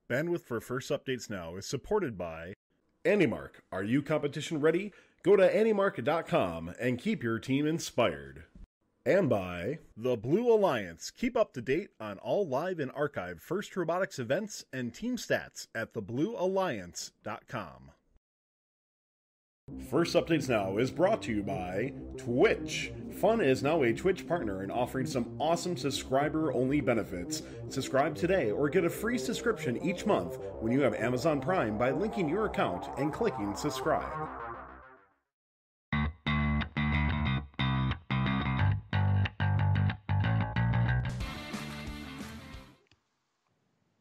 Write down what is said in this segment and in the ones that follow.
Bandwidth for First Updates Now is supported by AndyMark. Are you competition ready? Go to andymark.com and keep your team inspired. And by the Blue Alliance. Keep up to date on all live and archived First Robotics events and team stats at thebluealliance.com. First Updates Now is brought to you by Twitch. Fun is now a Twitch partner and offering some awesome subscriber-only benefits. Subscribe today or get a free subscription each month when you have Amazon Prime by linking your account and clicking subscribe.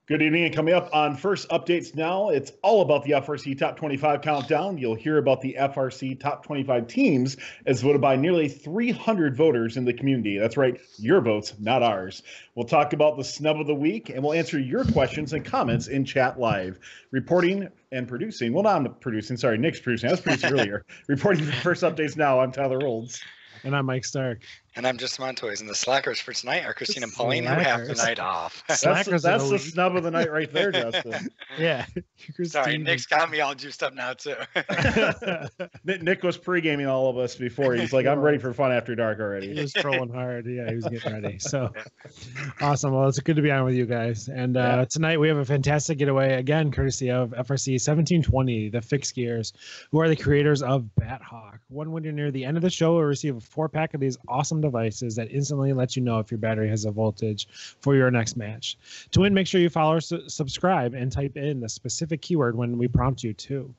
Good evening, and coming up on First Updates Now, it's all about the FRC Top 25 countdown. You'll hear about the FRC Top 25 teams as voted by nearly 300 voters in the community. That's right, your votes, not ours. We'll talk about the snub of the week, and we'll answer your questions and comments in chat live. Reporting and producing, well, not I'm producing, sorry, Nick's producing. I was producing earlier. Reporting for First Updates Now, I'm Tyler Olds. And I'm Mike Stark. And I'm Just Montoys. And the slackers for tonight are Christine and Pauline, who have the night off. That's the snub of the night right there, Justin. Yeah. Sorry, Nick's got me all juiced up now, too. Nick was pre-gaming all of us before. He's like, I'm ready for fun after dark already. He was trolling hard. Yeah, he was getting ready. So awesome. Well, it's good to be on with you guys. And tonight we have a fantastic getaway, again, courtesy of FRC 1720, the Fixed Gears, who are the creators of Bat Hawk. One winner near the end of the show will receive a 4-pack of these awesome devices that instantly let you know if your battery has a voltage for your next match. To win, make sure you follow or subscribe and type in the specific keyword when we prompt you to.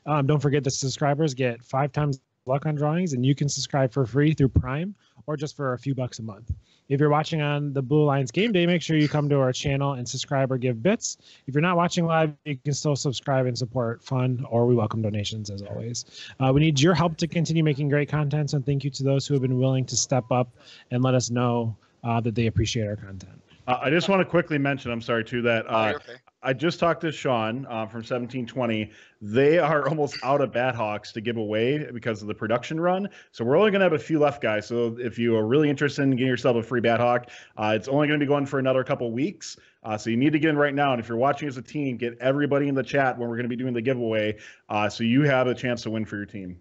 Don't forget that subscribers get 5 times luck on drawings, and you can subscribe for free through Prime or just for a few bucks a month. If you're watching on the Blue Alliance Game Day, make sure you come to our channel and subscribe or give bits. If you're not watching live, you can still subscribe and support fun, or we welcome donations as always. We need your help to continue making great content, so thank you to those who have been willing to step up and let us know that they appreciate our content. I just want to quickly mention, I'm sorry, too, that okay. I just talked to Sean from 1720. They are almost out of Bat Hawks to give away because of the production run. So we're only going to have a few left, guys. So if you are really interested in getting yourself a free Bat Hawk, it's only going to be going for another couple weeks. So you need to get in right now. And if you're watching as a team, get everybody in the chat when we're going to be doing the giveaway so you have a chance to win for your team.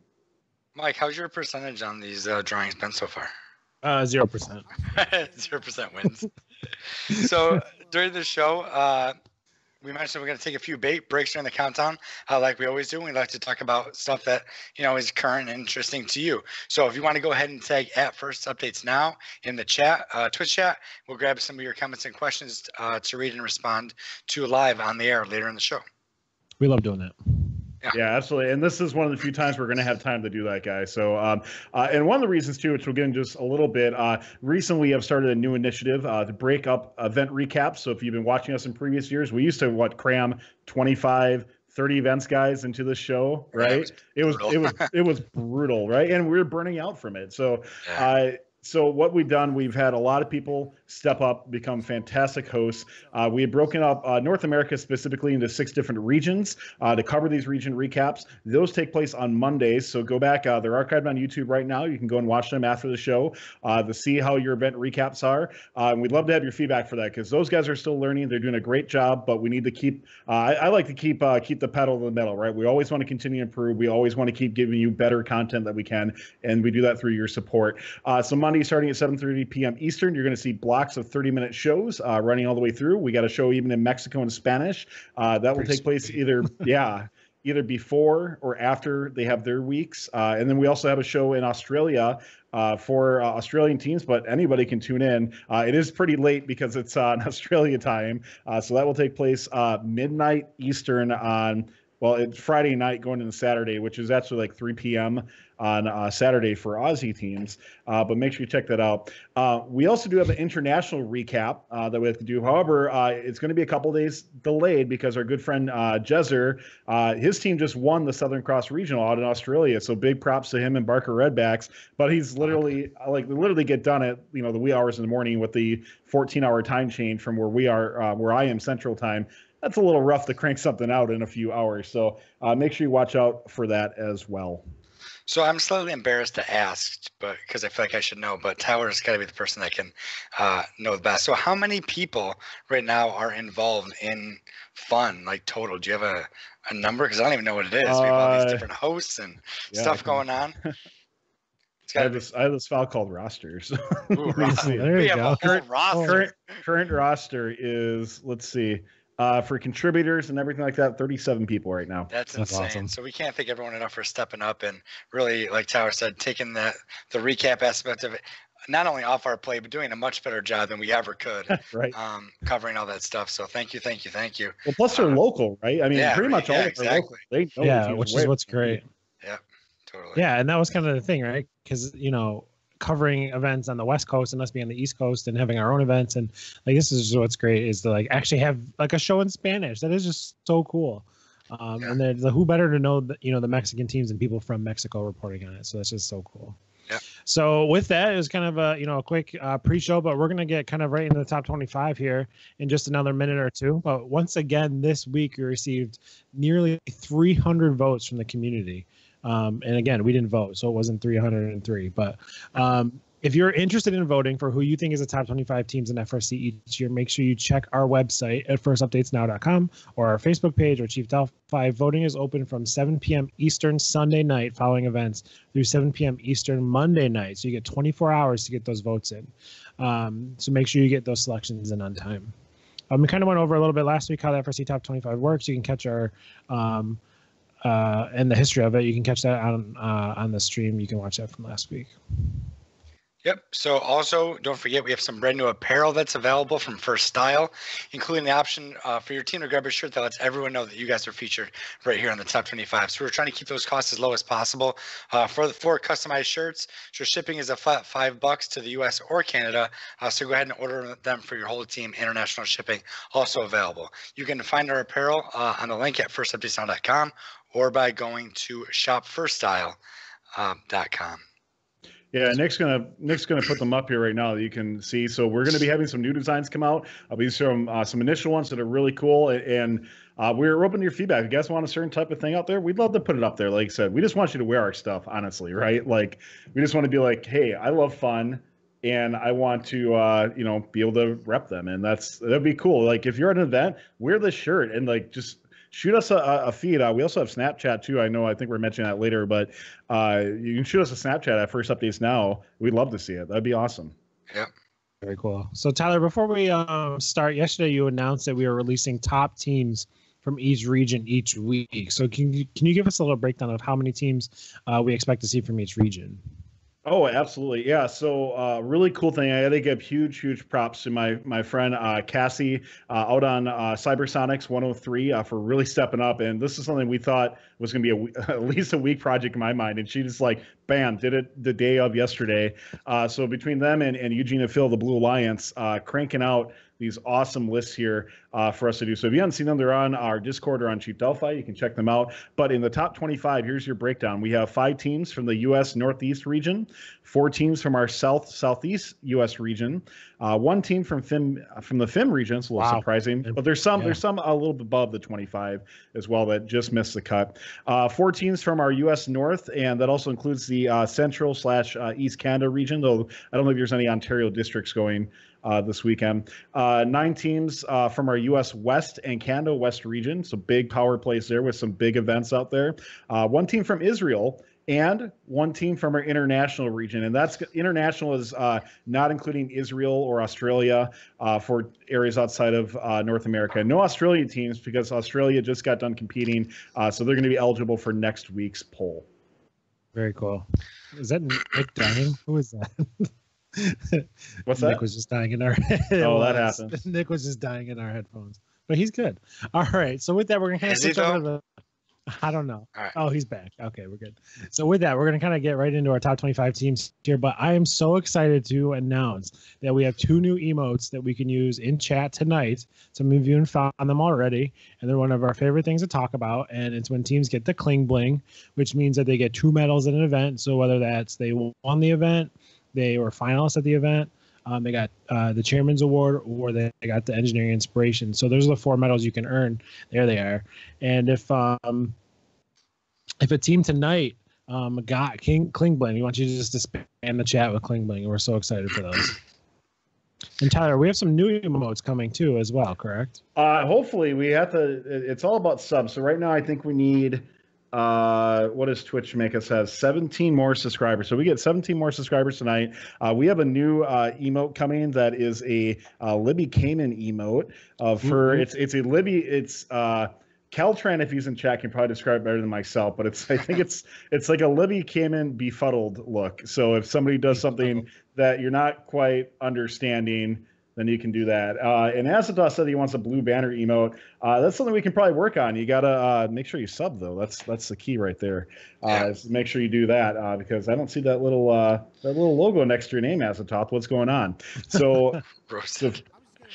Mike, how's your percentage on these drawings been so far? 0%. 0% wins. So during the show, we mentioned we're going to take a few breaks during the countdown, like we always do. We like to talk about stuff that is current and interesting to you. So if you want to go ahead and tag at First Updates Now in the chat, Twitch chat, we'll grab some of your comments and questions to read and respond to live on the air later in the show. We love doing that. Yeah, absolutely. And this is one of the few times we're going to have time to do that, guys. So, and one of the reasons, too, which we'll get in just a little bit, recently we have started a new initiative to break up event recaps. So if you've been watching us in previous years, we used to, cram 25, 30 events, guys, into the show, right? It was brutal, right? And we were burning out from it. So, So what we've done, we've had a lot of people step up, become fantastic hosts. We have broken up North America specifically into 6 different regions to cover these region recaps. Those take place on Mondays, so go back. They're archived on YouTube right now. You can go and watch them after the show to see how your event recaps are. And we'd love to have your feedback for that because those guys are still learning. They're doing a great job, but we need to keep I like to keep the pedal to the metal, right? We always want to continue to improve. We always want to keep giving you better content that we can, and we do that through your support. So Monday starting at 7:30 p.m. Eastern, you're going to see blocks of 30-minute shows running all the way through. We got a show even in Mexico in Spanish. That will take place either before or after they have their weeks. And then we also have a show in Australia for Australian teams, but anybody can tune in. It is pretty late because it's on Australia time. So that will take place midnight Eastern on, it's Friday night going into Saturday, which is actually like 3 p.m. on Saturday for Aussie teams, but make sure you check that out. We also do have an international recap that we have to do. However, it's going to be a couple days delayed because our good friend Jezer, his team just won the Southern Cross Regional out in Australia, so big props to him and Barker Redbacks. But he's literally get done at the wee hours in the morning with the 14-hour time change from where we are, where I am Central Time. That's a little rough to crank something out in a few hours, so make sure you watch out for that as well. So I'm slightly embarrassed to ask, but because I feel like I should know, but Tyler's got to be the person that can know the best. So how many people right now are involved in fun, like total? Do you have a number? Because I don't even know what it is. We have all these different hosts and stuff going on. I have this file called rosters. Ooh, roster. There you go. A whole roster. Current roster is, let's see, for contributors and everything like that, 37 people right now. That's insane. Awesome. So we can't thank everyone enough for stepping up and really, like Tyler said, taking the recap aspect of it, not only off our plate, but doing a much better job than we ever could. Right. Covering all that stuff. So thank you. Well, plus they're local, right? I mean, pretty much all of them are local. They know which is what's great. Yeah, totally. Yeah, and that was kind of the thing, right? Because, covering events on the West Coast and us being on the East Coast and having our own events, and like this is what's great is to like actually have like a show in Spanish. That is just so cool. And then who better to know the Mexican teams and people from Mexico reporting on it. So that's just so cool. Yeah. So with that, it was kind of a quick pre-show, but we're gonna get kind of right into the top 25 here in just another minute or two. But once again, this week we received nearly 300 votes from the community. And again, we didn't vote, so it wasn't 303. But if you're interested in voting for who you think is the top 25 teams in FRC each year, make sure you check our website at firstupdatesnow.com or our Facebook page or Chief Delphi. Voting is open from 7 p.m. Eastern Sunday night following events through 7 p.m. Eastern Monday night. So you get 24 hours to get those votes in. So make sure you get those selections in on time. We kind of went over a little bit last week how the FRC Top 25 works. You can catch our and the history of it. You can catch that on the stream. You can watch that from last week. Yep. So also, don't forget, we have some brand new apparel that's available from First Style, including the option for your team to grab a shirt that lets everyone know that you guys are featured right here on the top 25. So we're trying to keep those costs as low as possible for customized shirts. So shipping is a flat $5 to the U.S. or Canada. So go ahead and order them for your whole team. International shipping also available. You can find our apparel on the link at firstupdatesnow.com or by going to shopfirststyle.com. Yeah, Nick's gonna put them up here right now that you can see. So we're gonna be having some new designs come out. These are some initial ones that are really cool, and we're open to your feedback. If you guys want a certain type of thing out there, we'd love to put it up there. Like I said, we just want you to wear our stuff, honestly, right? Like we just want to be like, hey, I love fun, and I want to be able to rep them, and that'd be cool. Like if you're at an event, wear this shirt and like just shoot us a feed. We also have Snapchat too. I think we're mentioning that later, but you can shoot us a Snapchat at First Updates Now. We'd love to see it. That'd be awesome. Yeah. Very cool. So Tyler, before we start, yesterday you announced that we were releasing top teams from each region each week. So can you give us a little breakdown of how many teams we expect to see from each region? Oh, absolutely. Yeah. So really cool thing. I got to give huge props to my friend Cassie out on Cybersonics 103 for really stepping up. And this is something we thought was going to be at least a week project in my mind. And she just like, bam, did it the day of yesterday. So between them and Eugene and Phil, the Blue Alliance, cranking out these awesome lists here for us to do. So if you haven't seen them, they're on our Discord or on Chief Delphi. You can check them out. But in the top 25, here's your breakdown. We have 5 teams from the U.S. Northeast region, 4 teams from our Southeast U.S. region, 1 team from the FIM region. It's a little surprising, but there's some a little bit above the 25 as well that just missed the cut. 4 teams from our U.S. North, and that also includes the Central/East Canada region, though I don't think there's any Ontario districts going this weekend. 9 teams from our U.S. West and Canada West region, so big power plays there with some big events out there. 1 team from Israel and 1 team from our international region, and that's international is not including Israel or Australia for areas outside of North America. No Australian teams because Australia just got done competing, so they're going to be eligible for next week's poll. Very cool. Is that Nick dying? Who is that? What's that? Nick was just dying in our head. Oh, that happens. Nick was just dying in our headphones, but he's good. All right. So with that, we're gonna kind of switch over to the. I don't know. Right. Oh, he's back. Okay, we're good. So with that, we're gonna kind of get right into our top 25 teams here. But I am so excited to announce that we have 2 new emotes that we can use in chat tonight. Some of you have found them already, and they're one of our favorite things to talk about. And it's when teams get the Cling Bling, which means that they get 2 medals in an event. So whether that's they won the event, they were finalists at the event, they got the Chairman's Award, or they got the Engineering Inspiration. So those are the 4 medals you can earn. There they are. And if a team tonight got King Klingling. We want you to just spam the chat with Klingling. We're so excited for those. And Tyler, we have some new emotes coming too as well, correct? Hopefully we have to. It's all about subs. So right now I think we need. What does Twitch make us have? 17 more subscribers. So we get 17 more subscribers tonight. We have a new emote coming that is a Libby Kamen emote. It's a Libby. It's Caltran, if he's in chat, can probably describe it better than myself. But I think it's like a Libby Kamen befuddled look. So if somebody does something that you're not quite understanding, then you can do that. And Acidos said he wants a blue banner emote. That's something we can probably work on. You gotta make sure you sub though. That's the key right there. Make sure you do that because I don't see that little logo next to your name, Acidos. What's going on? So,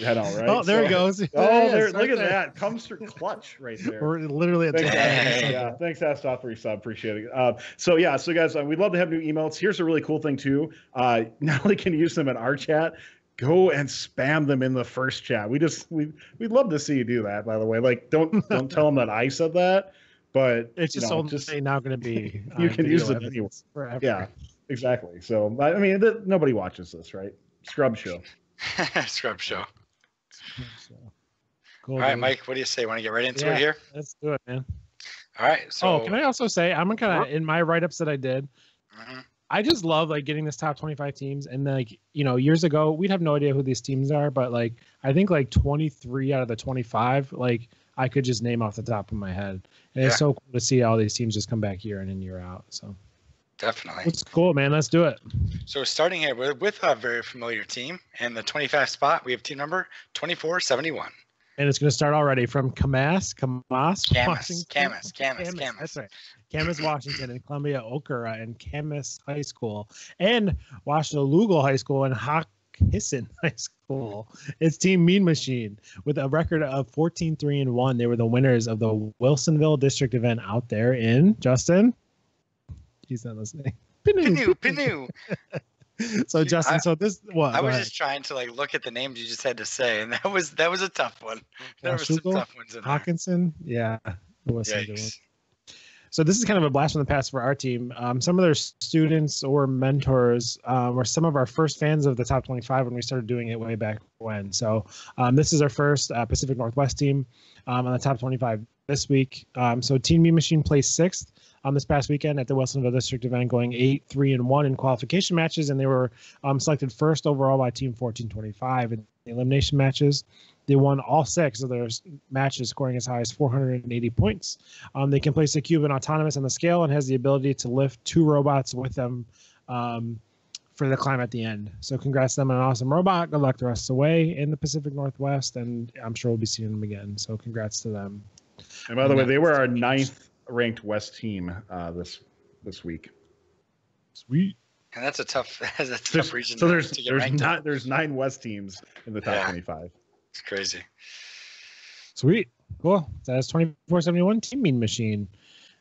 I know, right? Oh, there he goes. There. Look at that. Comes through clutch right there. We're literally at thanks, Acidos, for your sub. Appreciate it. So guys, we'd love to have new emotes. Here's a really cool thing too. Not only can you use them in our chat, go and spam them in the first chat. We'd love to see you do that, by the way. Like, don't tell them that I said that, but it's just now going to be. You can use it anyway. Forever. Yeah, exactly. So, I mean, nobody watches this, right? Scrub show. Scrub show. Cool, all right, dude. Mike, what do you say? Want to get right into it here? Let's do it, man. All right. So, can I also say I'm kind of in my write-ups that I did. Mm-hmm. I just love like getting this top 25 teams, and like years ago we'd have no idea who these teams are, but like I think like 23 out of the 25 like I could just name off the top of my head, and it's so cool to see all these teams just come back year in and year out. So definitely, it's cool, man. Let's do it. So starting here with a very familiar team in the 25 spot, we have team number 2471. And it's going to start already from Camas, Washington. That's right. Camas, Washington, and Columbia Okara, and Camas High School, and Washtenaw High School, and Hawkinson High School. It's Team Mean Machine with a record of 14-3-1. They were the winners of the Wilsonville District event out there in Justin. He's not listening. Pinu. So Justin, I was just trying to like look at the names you just had to say, and that was a tough one. There were some tough ones in there. Hawkinson, yeah, it was a good one. So this is kind of a blast from the past for our team. Some of their students or mentors were some of our first fans of the top 25 when we started doing it way back when. So this is our first Pacific Northwest team on the top 25 this week. So Team Mean Machine placed 6th. This past weekend at the Wilsonville District event, going 8-3-1 in qualification matches, and they were selected first overall by Team 1425 in the elimination matches. They won all 6 of their matches, scoring as high as 480 points. They can place a cube in autonomous on the scale and has the ability to lift 2 robots with them for the climb at the end. So congrats to them on an awesome robot. Good luck the rest of the way in the Pacific Northwest, and I'm sure we'll be seeing them again. So congrats to them. And by the way, they were our 9th ranked West team this week. Sweet. And that's a tough region. So there's 9 West teams in the top 25. It's crazy. Sweet. Cool. That's 2471 Team Mean Machine.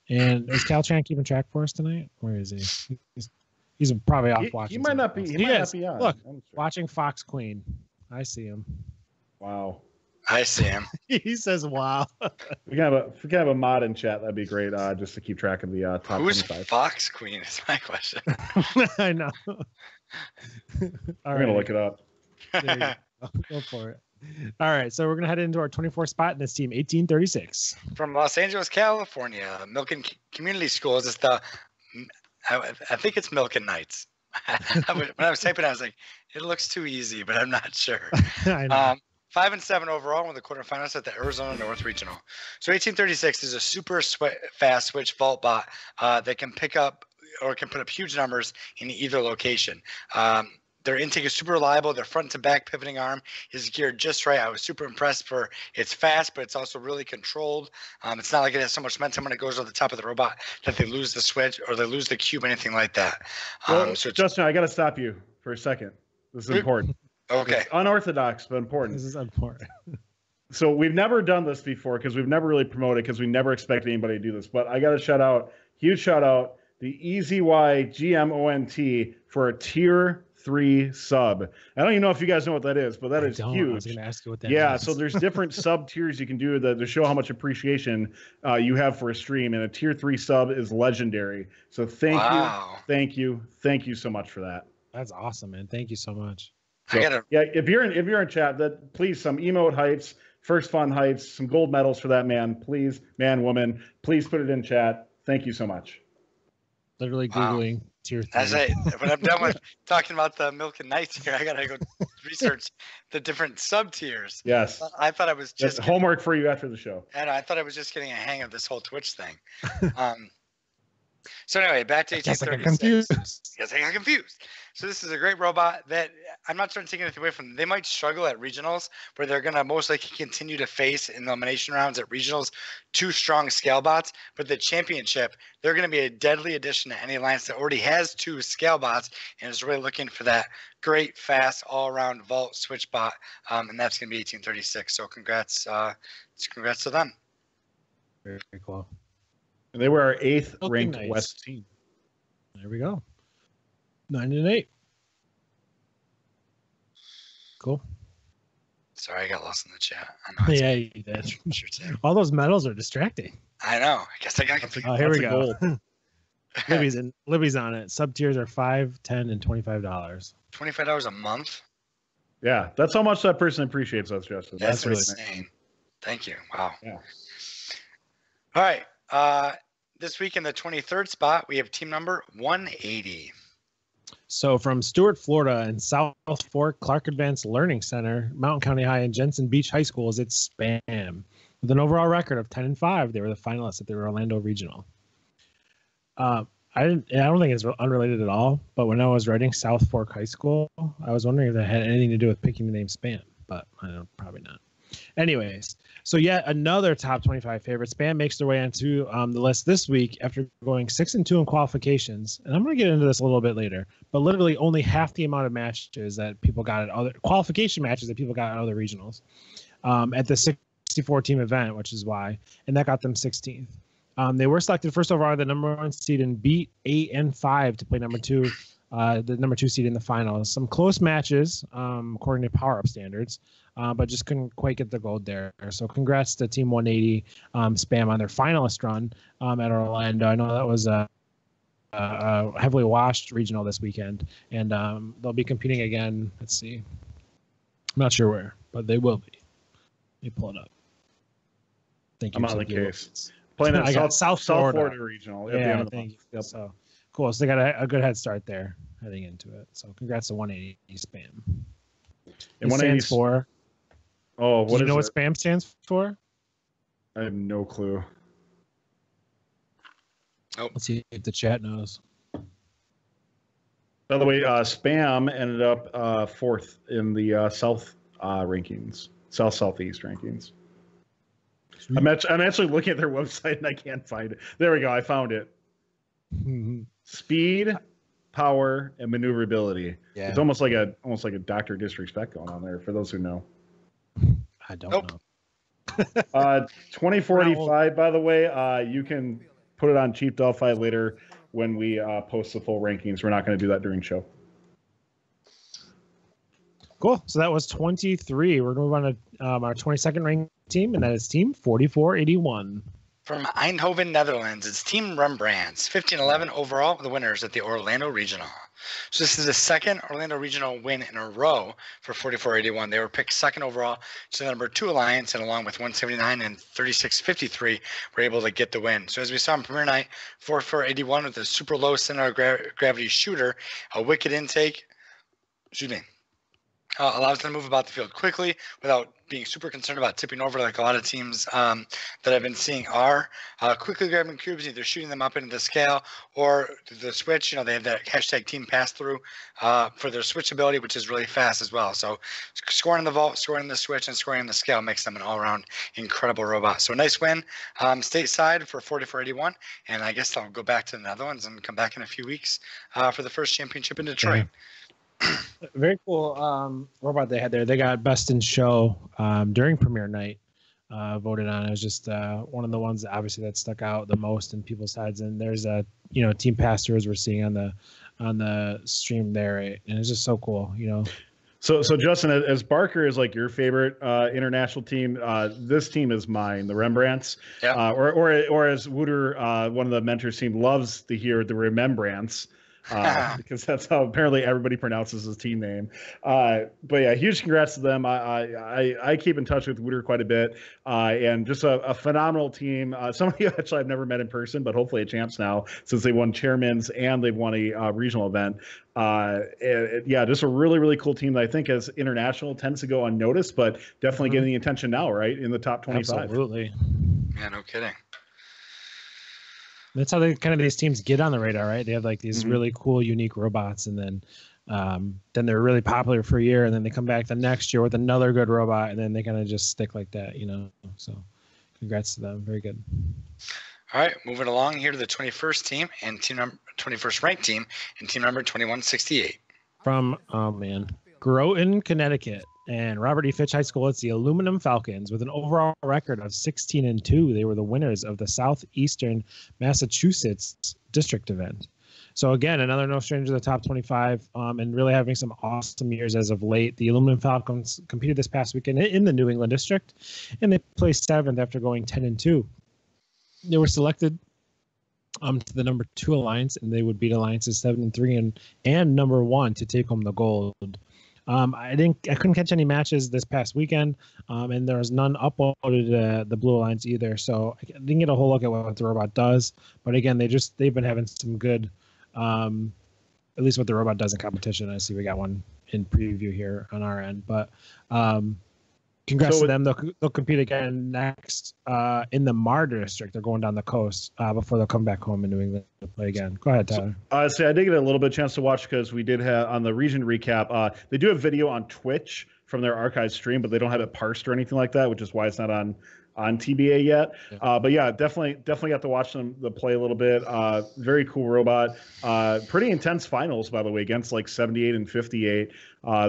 And is Caltran keeping track for us tonight? Where is he? He's probably off watching. He might not be. He might not be on. Look, watching Fox Queen. I see him. Wow. I see him. He says, "Wow." If we can have a mod in chat, that'd be great. Just to keep track of the top 25. Who's Fox Queen? Is my question. I know. I'm gonna look it up. There you go for it. All right, so we're gonna head into our 24th spot in this team, 1836 from Los Angeles, California. Milken Community Schools. It's I think it's Milken Knights. When I was typing, I was like, it looks too easy, but I'm not sure. I know. 5-7 overall in the quarterfinals at the Arizona North Regional. So 1836 is a super fast switch vault bot that can pick up or can put up huge numbers in either location. Their intake is super reliable. Their front to back pivoting arm is geared just right. I was super impressed for it's fast, but it's also really controlled. It's not like it has so much momentum when it goes to the top of the robot that they lose the switch or they lose the cube, anything like that. So Justin, I got to stop you for a second. This is important. Okay. It's unorthodox, but important. This is important. So we've never done this before because we've never really promoted because we never expected anybody to do this. But I got to huge shout out, the EasyY GMONT for a tier 3 sub. I don't even know if you guys know what that is, but that is huge. I was going to ask you what that yeah, is. so there's different sub tiers you can do to show how much appreciation you have for a stream, and a tier 3 sub is legendary. So thank you so much for that. That's awesome, man. Thank you so much. So, yeah, if you're in chat, that please some emote hypes, first fun hypes, some gold medals for that man, please, man, woman, please put it in chat. Thank you so much. Literally Googling tier 3. As when I'm done with talking about the Milk and Nights here, I gotta go research the different sub tiers. Yes. I thought I was just homework for you after the show. And I thought I was just getting a hang of this whole Twitch thing. So anyway, back to 1836. Yes, I got confused. So this is a great robot that I'm not trying to take anything away from them. They might struggle at regionals, where they're going to most likely continue to face in the elimination rounds at regionals 2 strong scale bots. But the championship, they're going to be a deadly addition to any alliance that already has 2 scale bots and is really looking for that great, fast, all-around vault switch bot. And that's going to be 1836. So congrats to them. Very cool. And they were our 8th ranked West team. There we go. 9-8. Cool. Sorry, I got lost in the chat. I know. Yeah, you did. All those medals are distracting. I know. I guess I got confused. Oh, here we go. Libby's on it. Sub tiers are $5, $10, and $25. $25 a month? Yeah, that's how much that person appreciates us, Justin. That's really insane. Thank you. Wow. Yeah. All right. This week in the 23rd spot, we have team number 180. So from Stuart, Florida, and South Fork Clark Advanced Learning Center, Mountain County High, and Jensen Beach High Schools, it's Spam. With an overall record of 10-5, they were the finalists at the Orlando Regional. I don't think it's unrelated at all, but when I was writing South Fork High School, I was wondering if that had anything to do with picking the name Spam, but I don't, probably not. Anyways, so yet another top 25 favorite. Spam makes their way onto the list this week after going 6-2 in qualifications. And I'm going to get into this a little bit later, but literally only half the amount of matches that people got at other qualification matches that people got at other regionals at the 64 team event, which is why, and that got them 16th. They were selected first overall, the number 1 seed, and beat 8 and 5 to play number 2. The number 2 seed in the finals. Some close matches, according to power-up standards, but just couldn't quite get the gold there. So congrats to Team 180 Spam on their finalist run at Orlando. I know that was a heavily washed regional this weekend, and they'll be competing again. Let's see. I'm not sure where, but they will be. Let me pull it up. Thank you. I'm on the case. Playing at South Florida Regional. Yeah, thank you. Yep. So cool. So they got a good head start there heading into it. So congrats to 180 Spam. And 180 stands for. Oh, what do you know what Spam stands for? I have no clue. Oh. Let's see if the chat knows. By the way, Spam ended up 4th in the South rankings, Southeast rankings. I'm actually looking at their website and I can't find it. There we go. I found it. Speed, power, and maneuverability. Yeah. It's almost like a Dr. Disrespect going on there for those who know. I don't know. 2045, by the way, you can put it on Cheap Delphi later when we post the full rankings. We're not going to do that during show. Cool. So that was 23. We're going to move on to our 22nd ranked team, and that is Team 4481. From Eindhoven, Netherlands, it's Team Rembrandts, 15-11 overall, the winners at the Orlando Regional. So this is the second Orlando Regional win in a row for 4481. They were picked second overall to the number 2 alliance, and along with 179 and 3653, were able to get the win. So as we saw on premiere night, 4481 with a super low center of gravity shooter, a wicked intake, allows them to move about the field quickly without being super concerned about tipping over like a lot of teams that I've been seeing are. Quickly grabbing cubes, either shooting them up into the scale or the switch. They have that hashtag team pass through for their switch ability, which is really fast as well. So scoring in the vault, scoring in the switch, and scoring in the scale makes them an all-around incredible robot. So a nice win stateside for 4481. And I guess I'll go back to the Netherlands and come back in a few weeks for the first championship in Detroit. Yeah. Very cool robot they had there. They got best in show during premiere night voted on. It was just one of the ones that obviously that stuck out the most in people's heads. And there's team pastors we're seeing on the on the stream there, right? And it's just so cool, you know. So Justin, as Barker is like your favorite international team, this team is mine, the Rembrandts. Yeah. Or as Wooter, one of the mentors team, loves to hear the Remembrance. Because that's how apparently everybody pronounces his team name. But yeah, huge congrats to them. I keep in touch with Wooter quite a bit, and just a phenomenal team. Somebody actually I've never met in person, but hopefully a champs now since they won chairman's and they've won a regional event. Yeah, just a really, really cool team that I think as international tends to go unnoticed, but definitely getting the attention now, right? In the top 25. Absolutely. Yeah, no kidding. That's how they kind of these teams get on the radar, right? They have like these really cool, unique robots, and then they're really popular for a year, and then they come back the next year with another good robot, and then they kind of just stick like that, you know. So, congrats to them. Very good. All right, moving along here to the 21st team and 21st ranked team and team number 2168. From Groton, Connecticut, and Robert E. Fitch High School. It's the Aluminum Falcons with an overall record of 16-2. They were the winners of the Southeastern Massachusetts district event. So again, another no stranger to the top 25, and really having some awesome years as of late. The Aluminum Falcons competed this past weekend in the New England district, and they placed 7th after going 10-2. They were selected to the number 2 alliance, and they would beat alliances 7-3 and number 1 to take home the gold. I couldn't catch any matches this past weekend, and there was none uploaded to the Blue Alliance either. So I didn't get a whole look at what the robot does. But again, they've been having some good, at least what the robot does in competition. I see we got one in preview here on our end, but congrats to them. They'll compete again next in the Marder district. They're going down the coast before they'll come back home in New England to play again. Go ahead, Tyler. So I did get a little bit of chance to watch because we did have on the region recap. They do have video on Twitch from their archive stream, but they don't have it parsed or anything like that, which is why it's not on TBA yet. Yeah. But yeah, definitely got to watch them play a little bit. Very cool robot. Pretty intense finals, by the way, against like 78 and 58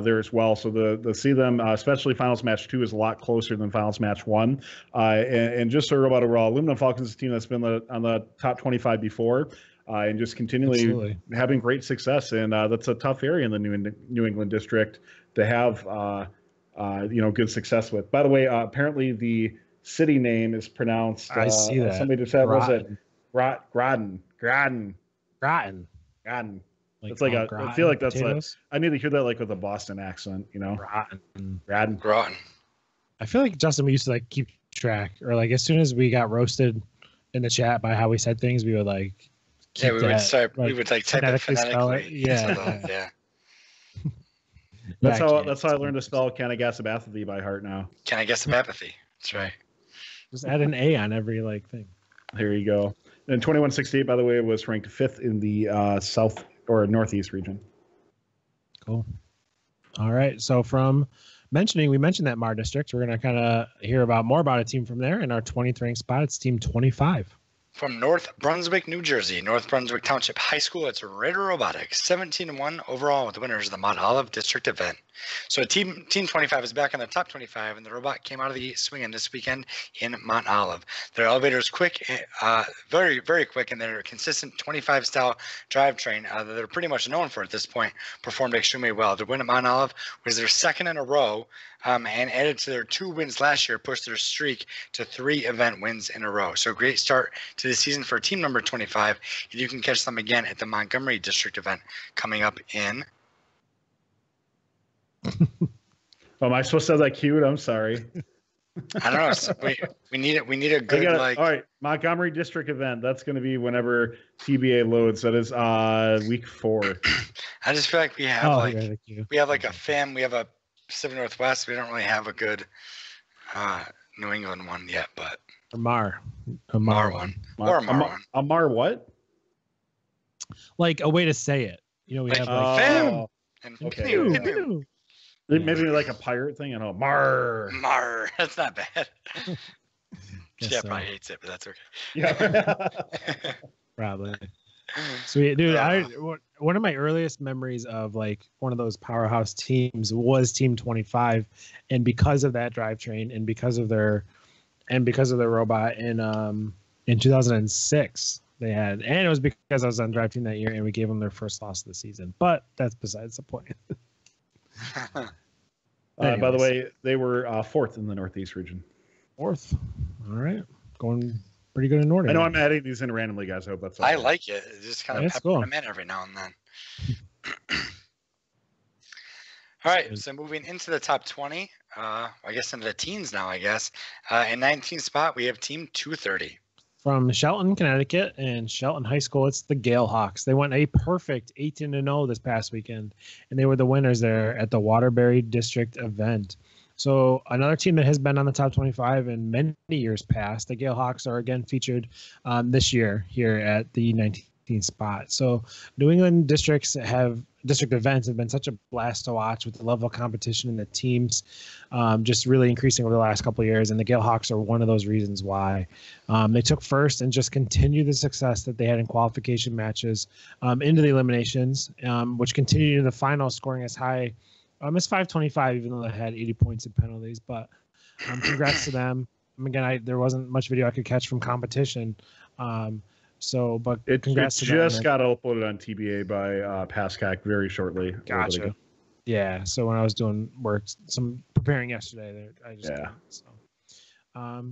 there as well. So the see them, especially finals match 2 is a lot closer than finals match 1. And just a robot overall, Aluminum Falcons is a team that's been on the top 25 before. And just continually having great success. And that's a tough area in the New England district to have, good success with. By the way, apparently the city name is pronounced. I see that. Somebody just said, was it Groton? It's like I feel like that's potatoes? I need to hear that like with a Boston accent, you know. Groton. I feel like Justin, we used to like keep track, or like as soon as we got roasted in the chat by how we said things, we would like. Yeah, we would type it phonetically. Yeah. That's how I learned to spell Canagasabathy by heart now. Canagasabathy. That's right. Just add an A on every like thing. There you go. And 2168, by the way, was ranked 5th in the South or Northeast region. Cool. All right. So we mentioned that Mar district. We're going to kind of hear more about a team from there. In our 20th ranked spot, it's team 25. From North Brunswick, New Jersey, North Brunswick Township High School, it's Raider Robotics, 17-1 overall with the winners of the Mount Olive District event. So Team 25 is back in the top 25, and the robot came out of the swinging this weekend in Mount Olive. Their elevator is quick, very, very quick, and their consistent 25-style drivetrain that they're pretty much known for at this point performed extremely well. The win at Mount Olive was their 2nd in a row, and added to their 2 wins last year, pushed their streak to 3 event wins in a row. So great start to the season for team number 25, and you can catch them again at the Montgomery District event coming up in. Am I supposed to have that queued? I'm sorry. I don't know. So we need it. We need a good all right, Montgomery District event. That's going to be whenever TBA loads. That is week 4. I just feel like we have like a FAM. We have a Pacific Northwest. We don't really have a good New England one yet, but a Mar one. A Mar what? Like a way to say it. You know, we have like FAM. Okay. Maybe like a pirate thing. I know. Mar. That's not bad. Yeah, probably hates it, but that's okay. Yeah. Probably. Sweet, dude. One of my earliest memories of like one of those powerhouse teams was Team 25, and because of that drivetrain, and because of their robot in 2006, they had, and it was because I was on drive team that year, and we gave them their first loss of the season. But that's besides the point. By the way, they were fourth in the Northeast region. Fourth. All right, going pretty good in Nordic. I know I'm adding these in randomly, guys. I hope that's. I like it. It's just kind of peppering them in every now and then. All right, so moving into the top 20, I guess into the teens now, I guess. In 19th spot, we have Team 230. From Shelton, Connecticut, and Shelton High School, it's the Gale Hawks. They went a perfect 18-0 this past weekend, and they were the winners there at the Waterbury District event. So another team that has been on the top 25 in many years past, the Gale Hawks are again featured this year here at the 19th spot. So New England district events have been such a blast to watch with the level of competition and the teams just really increasing over the last couple of years. And the Gale Hawks are one of those reasons why. They took first and just continued the success that they had in qualification matches into the eliminations, which continued in the final, scoring as high as 525, even though they had 80 points in penalties. But congrats to them. Again, there wasn't much video I could catch from competition. But congrats to them. It just got uploaded on TBA by Pascack very shortly. Gotcha. Yeah. So when I was doing some preparing yesterday, I just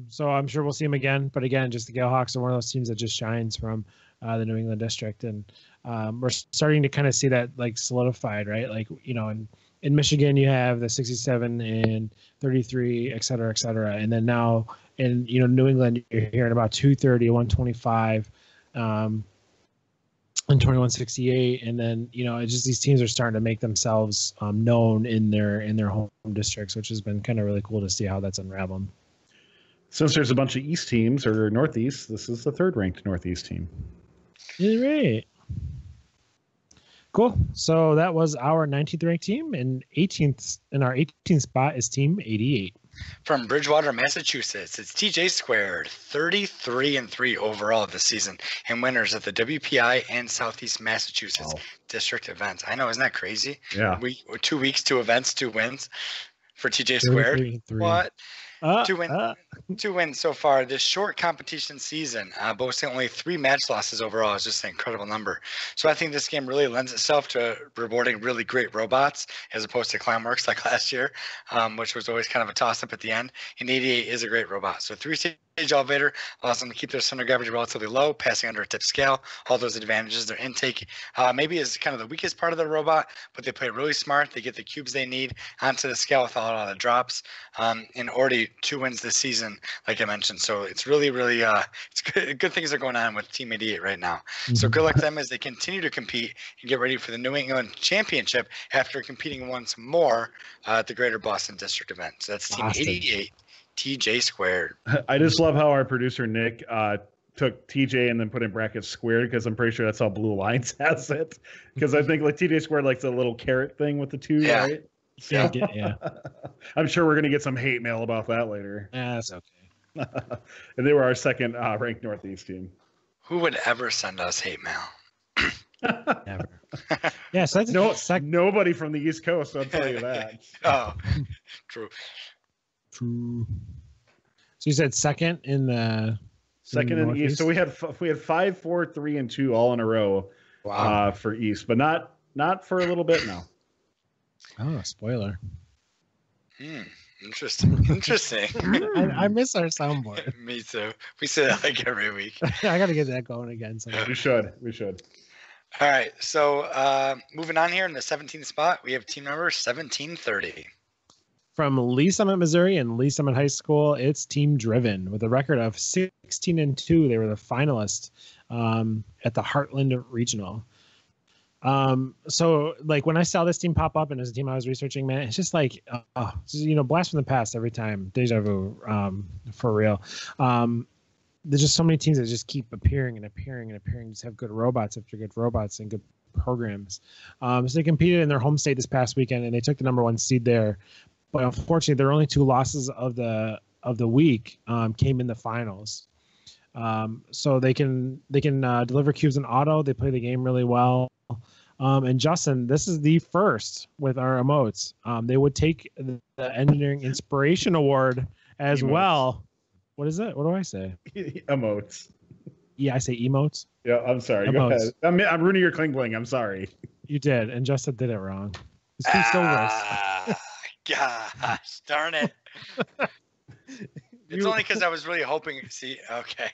so I'm sure we'll see them again. But again, just the Gale Hawks are one of those teams that just shines from the New England district, and we're starting to kind of see that like solidified, right? Like in Michigan, you have the 67 and 33, et cetera, and then now in New England, you're hearing about 230, 125. And 2168, and then it's just these teams are starting to make themselves known in their home districts, which has been kind of really cool to see how that's unraveled. Since there's a bunch of East teams or Northeast, this is the third ranked Northeast team. Yeah, right. Cool. So that was our 19th ranked team, and our 18th spot is Team 88. From Bridgewater, Massachusetts, it's TJ Squared, 33-3 overall this season, and winners of the WPI and Southeast Massachusetts district events. I know, isn't that crazy? Yeah. 2 weeks, 2 events, 2 wins for TJ Squared. What? 2 wins so far this short competition season, boasting only 3 match losses overall is just an incredible number. So I think this game really lends itself to rewarding really great robots as opposed to Climeworks like last year, which was always kind of a toss-up at the end. And 88 is a great robot. So 3-stage elevator allows them to keep their center of gravity relatively low, passing under a tip scale. All those advantages. Their intake maybe is kind of the weakest part of the robot, but they play really smart. They get the cubes they need onto the scale without a lot of drops. And already 2 wins this season, like I mentioned. So it's really, really it's good things are going on with Team 88 right now. Mm-hmm. So good luck to them as they continue to compete and get ready for the New England Championship after competing once more at the Greater Boston District event. So that's Team 88. TJ Squared. I just love how our producer Nick took TJ and then put in brackets squared, because I'm pretty sure that's how Blue Lines has it. Because I think like TJ Squared likes the little carrot thing with the 2, right? Yeah. I'm sure we're gonna get some hate mail about that later. Yeah, that's okay. And they were our second ranked Northeast team. Who would ever send us hate mail? Never. Yeah, so that's nobody from the East Coast, I'll tell you that. Oh, true. So you said second in the East. So we had 5, 4, 3, and 2 all in a row. Wow. For East, but not for a little bit now. Oh, spoiler. Interesting. I miss our soundboard. Me too. We say that like every week. I got to get that going again. So. We should. All right. So moving on here in the 17th spot, we have team number 1730. From Lee Summit, Missouri, and Lee Summit High School, it's Team Driven with a record of 16-2. They were the finalists at the Heartland Regional. So like when I saw this team pop up and it was a team I was researching, man, it's just like, blast from the past every time. Deja vu, for real. There's just so many teams that just keep appearing, just have good robots after good robots and good programs. So they competed in their home state this past weekend and they took the #1 seed there. But unfortunately, their only 2 losses of the week came in the finals. So they can deliver cubes in auto. They play the game really well. And Justin, this is the first with our emotes. They would take the Engineering Inspiration Award as Emotes. well. What is it? What do I say? Emotes. I say emotes. Yeah, I'm sorry. Go Emotes. ahead. I'm ruining your cling bling. I'm sorry. You did, and Justin did it wrong. His team still worse. Gosh, darn it. It's only because I was really hoping. See, okay.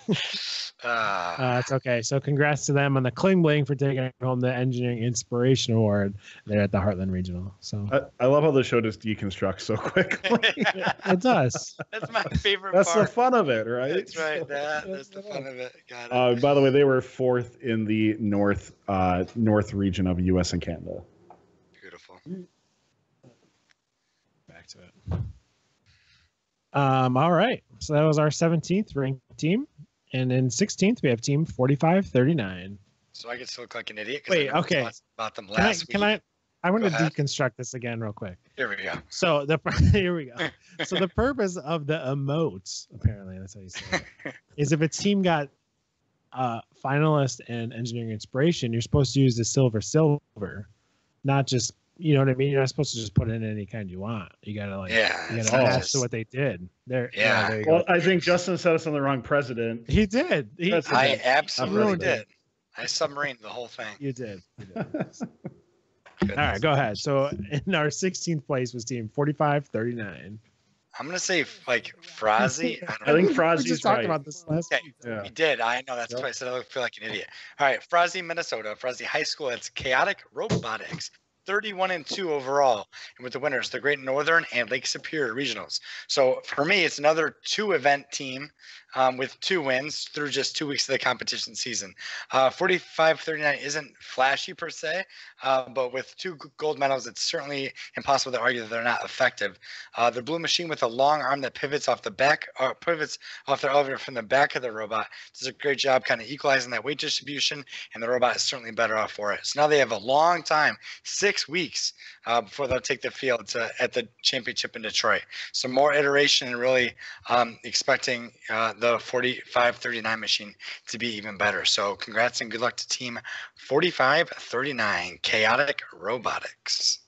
It's okay. So congrats to them on the Kling Bling for taking home the Engineering Inspiration Award there at the Heartland Regional. So I love how the show just deconstructs so quickly. it does. That's my favorite That's part. the fun of it, right? That's right. That's the fun of it. Got it. By the way, they were 4th in the north region of U.S. and Canada. Beautiful. Back to it. All right. So that was our 17th ranked team. And in 16th, we have team 4539. So I get to look like an idiot. Wait, okay. About them last week. I want to deconstruct this again real quick. Here we go. So here we go. So the purpose of the emotes, apparently that's how you say it, is if a team got finalist and Engineering Inspiration, you're supposed to use the silver, not just, you know what I mean? You're not supposed to just put in any kind you want. You gotta match to what they did. There you well, go. I think Justin set us on the wrong president. He did. I absolutely did. I submarined the whole thing. You did. All right, go ahead. So in our 16th place was team 4539. I'm gonna say like Frazzy. I think Frazzy's we just talked right. about this last week. Yeah. We did. I know. That's why I said I feel like an idiot. All right, Frazzy, Minnesota. Frazzy High School. It's Chaotic Robotics. 31-2 overall, and with the winners, the Great Northern and Lake Superior regionals. So for me, it's another 2-event team with 2 wins through just 2 weeks of the competition season. 45-39 isn't flashy per se, but with 2 gold medals, it's certainly impossible to argue that they're not effective. The blue machine with a long arm that pivots off the back, or pivots off their elevator from the back of the robot, does a great job kind of equalizing that weight distribution, and the robot is certainly better off for it. So now they have a long time, 6 weeks before they'll take the field at the championship in Detroit. So more iteration and really expecting the 45-39 machine to be even better. So congrats and good luck to team 45-39 Chaotic Robotics.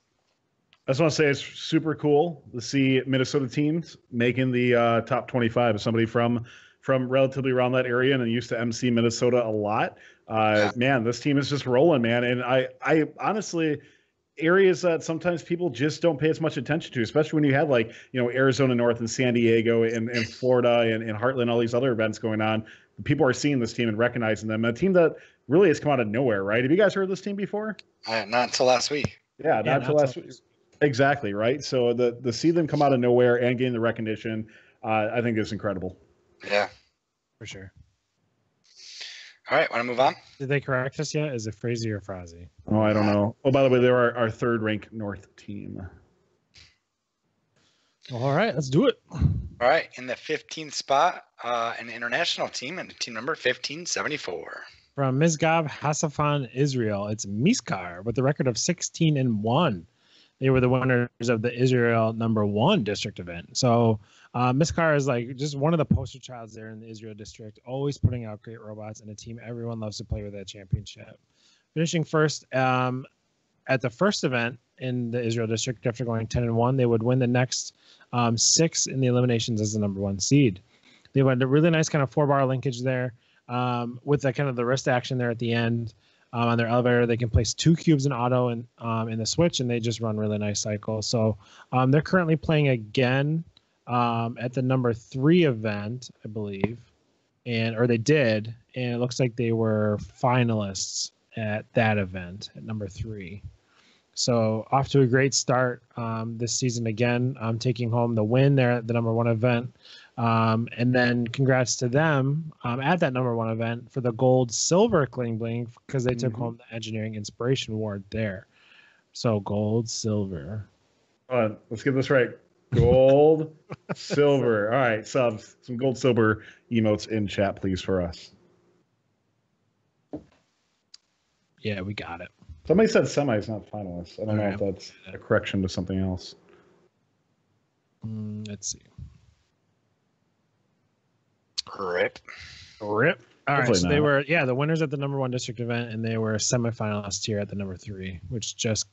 I just want to say it's super cool to see Minnesota teams making the top 25 as somebody from relatively around that area and used to MC Minnesota a lot. Man, this team is just rolling, man. And I honestly, areas that sometimes people just don't pay as much attention to, especially when you had like, Arizona North and San Diego and Florida and Heartland, all these other events going on. People are seeing this team and recognizing them. A team that really has come out of nowhere, right? Have you guys heard of this team before? Not until last week. Yeah, not until last week. Exactly, right? So the see them come out of nowhere and gain the recognition, I think is incredible. Yeah, for sure. All right, want to move on? Did they correct us yet? Is it Frazzy or Frazzy? Oh, I don't know. Oh, by the way, they're our 3rd ranked North team. All right, let's do it. All right, in the 15th spot, an international team and team number 1574. From Mizgab Hasafan, Israel, it's Miskar with a record of 16-1. They were the winners of the Israel #1 district event. So Miskar is like just one of the poster childs there in the Israel district, always putting out great robots and a team everyone loves to play with at championship. Finishing first at the first event in the Israel district after going 10-1, they would win the next 6 in the eliminations as the #1 seed. They had a really nice kind of 4-bar linkage there with the kind of the wrist action there at the end. On their elevator, they can place 2 cubes in auto and in the switch, and they just run really nice cycles. So they're currently playing again at the #3 event, I believe, or they did, and it looks like they were finalists at that event at #3. So off to a great start this season again. Taking home the win there at the #1 event. And then congrats to them at that #1 event for the gold silver Kling Bling because they took home the Engineering Inspiration Award there. So gold silver. Let's get this right. Gold silver. All right, subs. Some gold silver emotes in chat, please, for us. Yeah, we got it. Somebody said semis, not finalists. I don't know if that's a correction to something else. Let's see. Rip. All right, Hopefully so not. they were the winners at the #1 district event, and they were semifinalists here at the #3, which just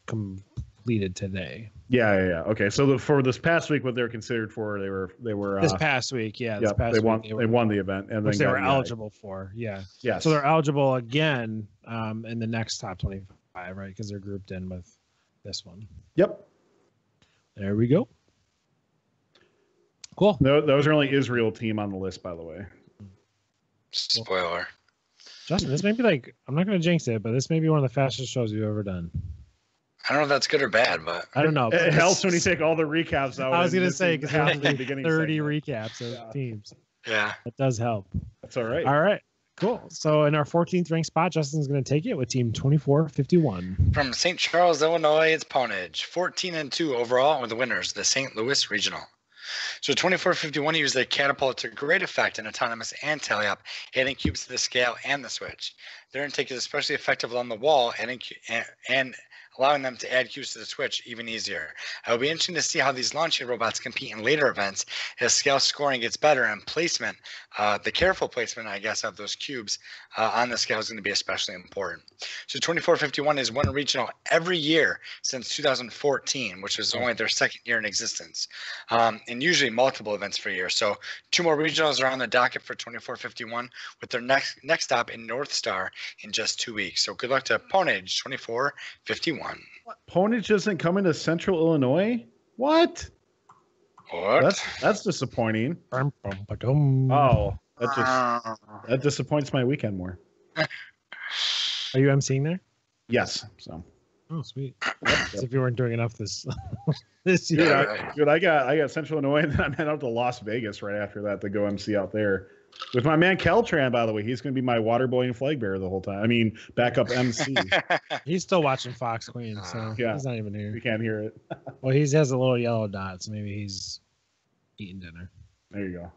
completed today. Yeah. Okay, so for this past week, what they're considered for, they were This past week, yeah. This yeah, past they week, won the event, and which then they were got eligible for. Yeah. Yes. So they're eligible again in the next top 25, right? Because they're grouped in with this one. Yep. There we go. Cool. No, that was our only Israel team on the list, by the way. Spoiler. Justin, this may be like, I'm not going to jinx it, but this may be one of the fastest shows we've ever done. I don't know if that's good or bad, but I don't know. It helps when you take all the recaps out. I was going to say, because half we're the beginning 30 segment. recaps of teams. yeah. That does help. That's all right. All right. Cool. So in our 14th ranked spot, Justin's going to take it with team 2451. From St. Charles, Illinois, it's Ponage. 14-2 overall with the winners, the St. Louis Regional. So 2451 used the catapult to great effect in autonomous and tally-up, adding cubes to the scale and the switch. Their intake is especially effective along the wall and allowing them to add cubes to the switch even easier. It'll be interesting to see how these launching robots compete in later events as scale scoring gets better and placement, the careful placement, I guess, of those cubes on the scale is going to be especially important. So 2451 has won a regional every year since 2014, which was only their second year in existence, and usually multiple events per year. So 2 more regionals are on the docket for 2451 with their next stop in North Star in just 2 weeks. So good luck to Ponage 2451. Ponage isn't coming to Central Illinois? What? What? That's disappointing. Oh, Oh, that disappoints my weekend more. are you emceeing there? Yes. So. Oh, sweet. As if you weren't doing enough this year. Dude, I got Central Illinois, and then I'm heading out to Las Vegas right after that to go MC out there. With my man Caltran, by the way, he's going to be my water boy and flag bearer the whole time. I mean, backup MC. He's still watching Fox Queen, so Yeah. he's not even here. We can't hear it. Well, he has a little yellow dot, so maybe he's eating dinner. There you go.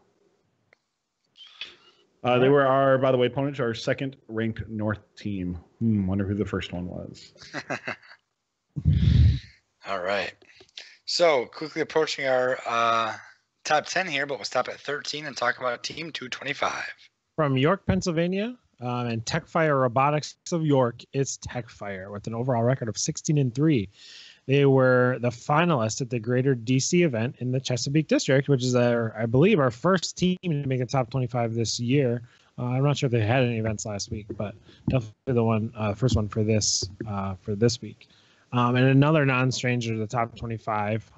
They were by the way, Ponage, our second ranked North team. Wonder who the first one was. All right. So quickly approaching our top 10 here, but we'll stop at 13 and talk about Team 225. From York, Pennsylvania, and TechFire Robotics of York, it's TechFire with an overall record of 16-3. They were the finalists at the Greater DC event in the Chesapeake District, which is I believe, our first team to make the top 25 this year. I'm not sure if they had any events last week, but definitely the first one for this week. And another non-stranger to the top 25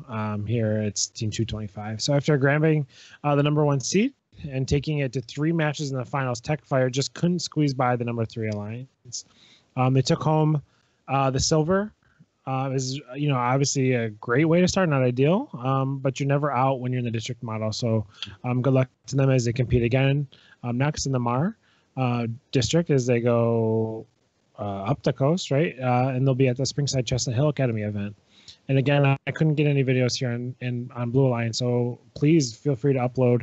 here, it's Team 225. So after grabbing the number 1 seed and taking it to 3 matches in the finals, TechFire just couldn't squeeze by the number 3 alliance. They took home the silver. Is obviously a great way to start, not ideal, but you're never out when you're in the district model. So good luck to them as they compete again next in the MAR district as they go up the coast, right? And they'll be at the Springside Chestnut Hill Academy event. And again, I couldn't get any videos here on Blue Alliance, so please feel free to upload,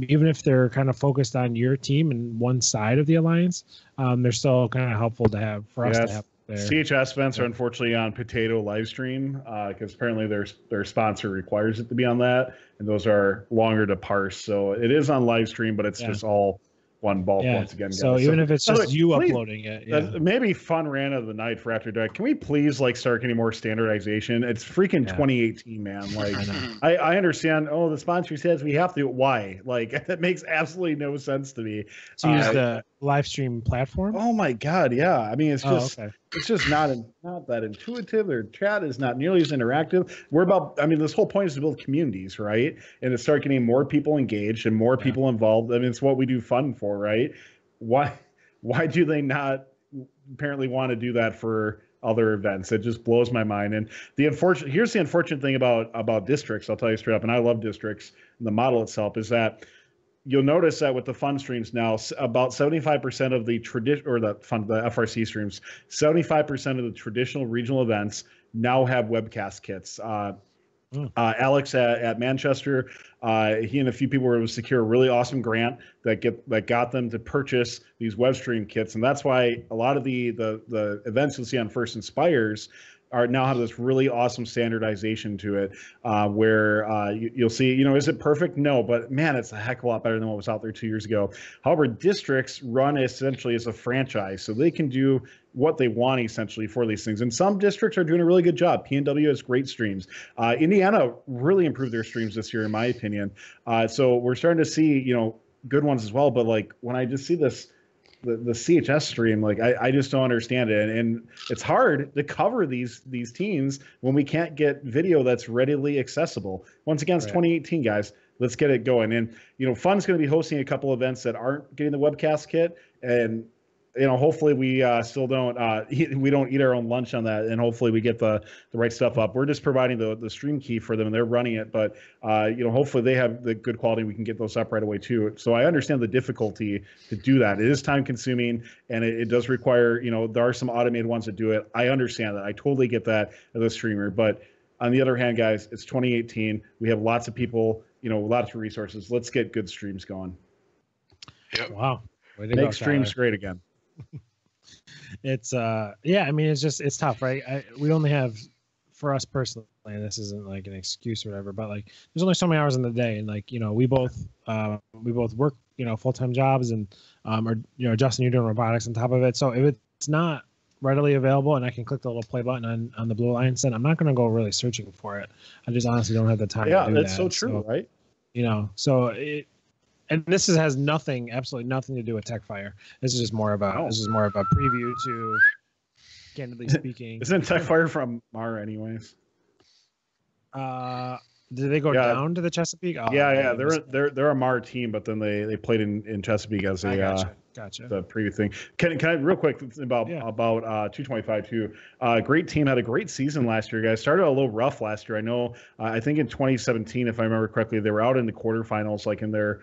even if they're kind of focused on your team and one side of the alliance. They're still kind of helpful to have for us to have. There. CHS events are unfortunately on Potato Livestream because apparently their sponsor requires it to be on that, and those are longer to parse. So it is on Livestream, but it's just all one bulk once again. Guys. So even if it's just you uploading it, maybe fun rant of the night for After Dark. Can we please start getting more standardization? It's freaking 2018, man. Like I understand. Oh, the sponsor says we have to. Why? That makes absolutely no sense to me. To use the live stream platform. Oh my God, yeah. I mean, it's just it's just not that intuitive. Their chat is not nearly as interactive. This whole point is to build communities, right? And to start getting more people engaged and more people involved. I mean, it's what we do fun for, right? Why do they not apparently want to do that for other events? It just blows my mind. And here's the unfortunate thing about districts. I'll tell you straight up, and I love districts. And the model itself is that you'll notice that with the fun streams now, about 75% of the the FRC streams, 75% of the traditional regional events now have webcast kits. Alex at Manchester, he and a few people were able to secure a really awesome grant that got them to purchase these web stream kits, and that's why a lot of the events you'll see on First Inspires, are now have this really awesome standardization to it, where you'll see, is it perfect? No, but man, it's a heck of a lot better than what was out there 2 years ago. However, districts run essentially as a franchise, so they can do what they want essentially for these things. And some districts are doing a really good job. PNW has great streams. Indiana really improved their streams this year, in my opinion. So we're starting to see, good ones as well. But like when I just see this, the CHS stream, like I just don't understand it, and it's hard to cover these teams when we can't get video that's readily accessible. Once again, it's 2018, guys. Let's get it going. And Fun's going to be hosting a couple events that aren't getting the webcast kit, and hopefully we still don't we don't eat our own lunch on that, and hopefully we get the right stuff up. We're just providing the stream key for them, and they're running it, but hopefully they have the good quality. We can get those up right away too. So I understand the difficulty to do that. It is time consuming, and it does require, there are some automated ones that do it. I understand that. I totally get that as a streamer, but on the other hand, guys, it's 2018. We have lots of people, lots of resources. Let's get good streams going. Yep. Wow. Make streams great again. It's it's tough, right? We only have, for us personally, and this isn't like an excuse or whatever, but like there's only so many hours in the day, and like we both work full-time jobs, and or Justin, you're doing robotics on top of it. So if it's not readily available and I can click the little play button on the blue line, then I'm not going to go really searching for it. I just honestly don't have the time to do that. Yeah, that's so true, right? And this has absolutely nothing to do with TechFire. This is just more about a preview to, candidly speaking. Isn't TechFire from Mar anyways? Did they go down to the Chesapeake? Oh, yeah. They're a Mar team, but then they played in Chesapeake as a gotcha. The preview thing. Can I real quick about 225 too? Great team, had a great season last year, guys. Started a little rough last year. I know. I think in 2017, if I remember correctly, they were out in the quarterfinals, like in their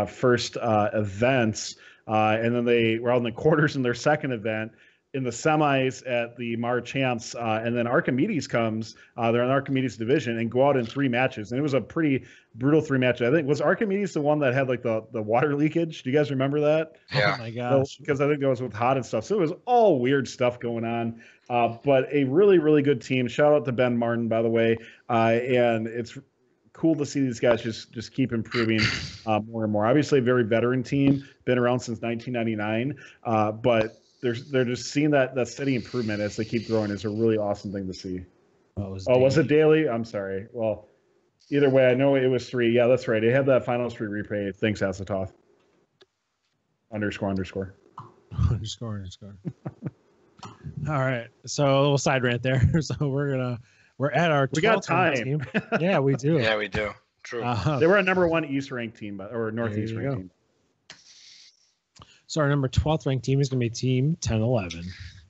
first events, and then they were out in the quarters in their second event, in the semis at the Mar Champs, and then Archimedes comes. They're in the Archimedes division and go out in 3 matches, and it was a pretty brutal 3 matches. I think was Archimedes the one that had like the water leakage. Do you guys remember that? Yeah. Oh my gosh. Because I think that was with hot and stuff. So it was all weird stuff going on. But a really, really good team. Shout out to Ben Martin, by the way. And it's cool to see these guys just keep improving more and more. Obviously, a very veteran team, been around since 1999, but they're just seeing that steady improvement as they keep growing is a really awesome thing to see. Was it daily? I'm sorry. Well, either way, I know it was 3. Yeah, that's right. It had that final 3 replay. Thanks, Asatoth. __. All right. So a little side rant there. So we're at our 12th we got time. Team. Yeah, we do. Yeah, we do. True. They were a number 1 East ranked team, or Northeast ranked team. So our number 12th ranked team is going to be Team 1011.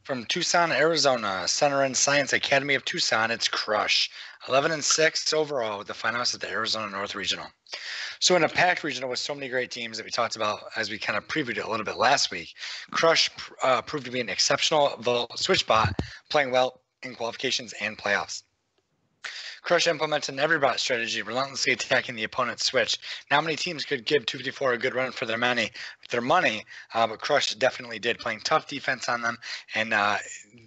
From Tucson, Arizona, Center and Science Academy of Tucson, it's Crush. 11-6 overall with the finalists at the Arizona North Regional. So in a packed regional with so many great teams that we talked about as we kind of previewed it a little bit last week, Crush proved to be an exceptional switch bot, playing well in qualifications and playoffs. Crush implemented an every bot strategy, relentlessly attacking the opponent's switch. Not many teams could give 254 a good run for their money, but Crush definitely did, playing tough defense on them and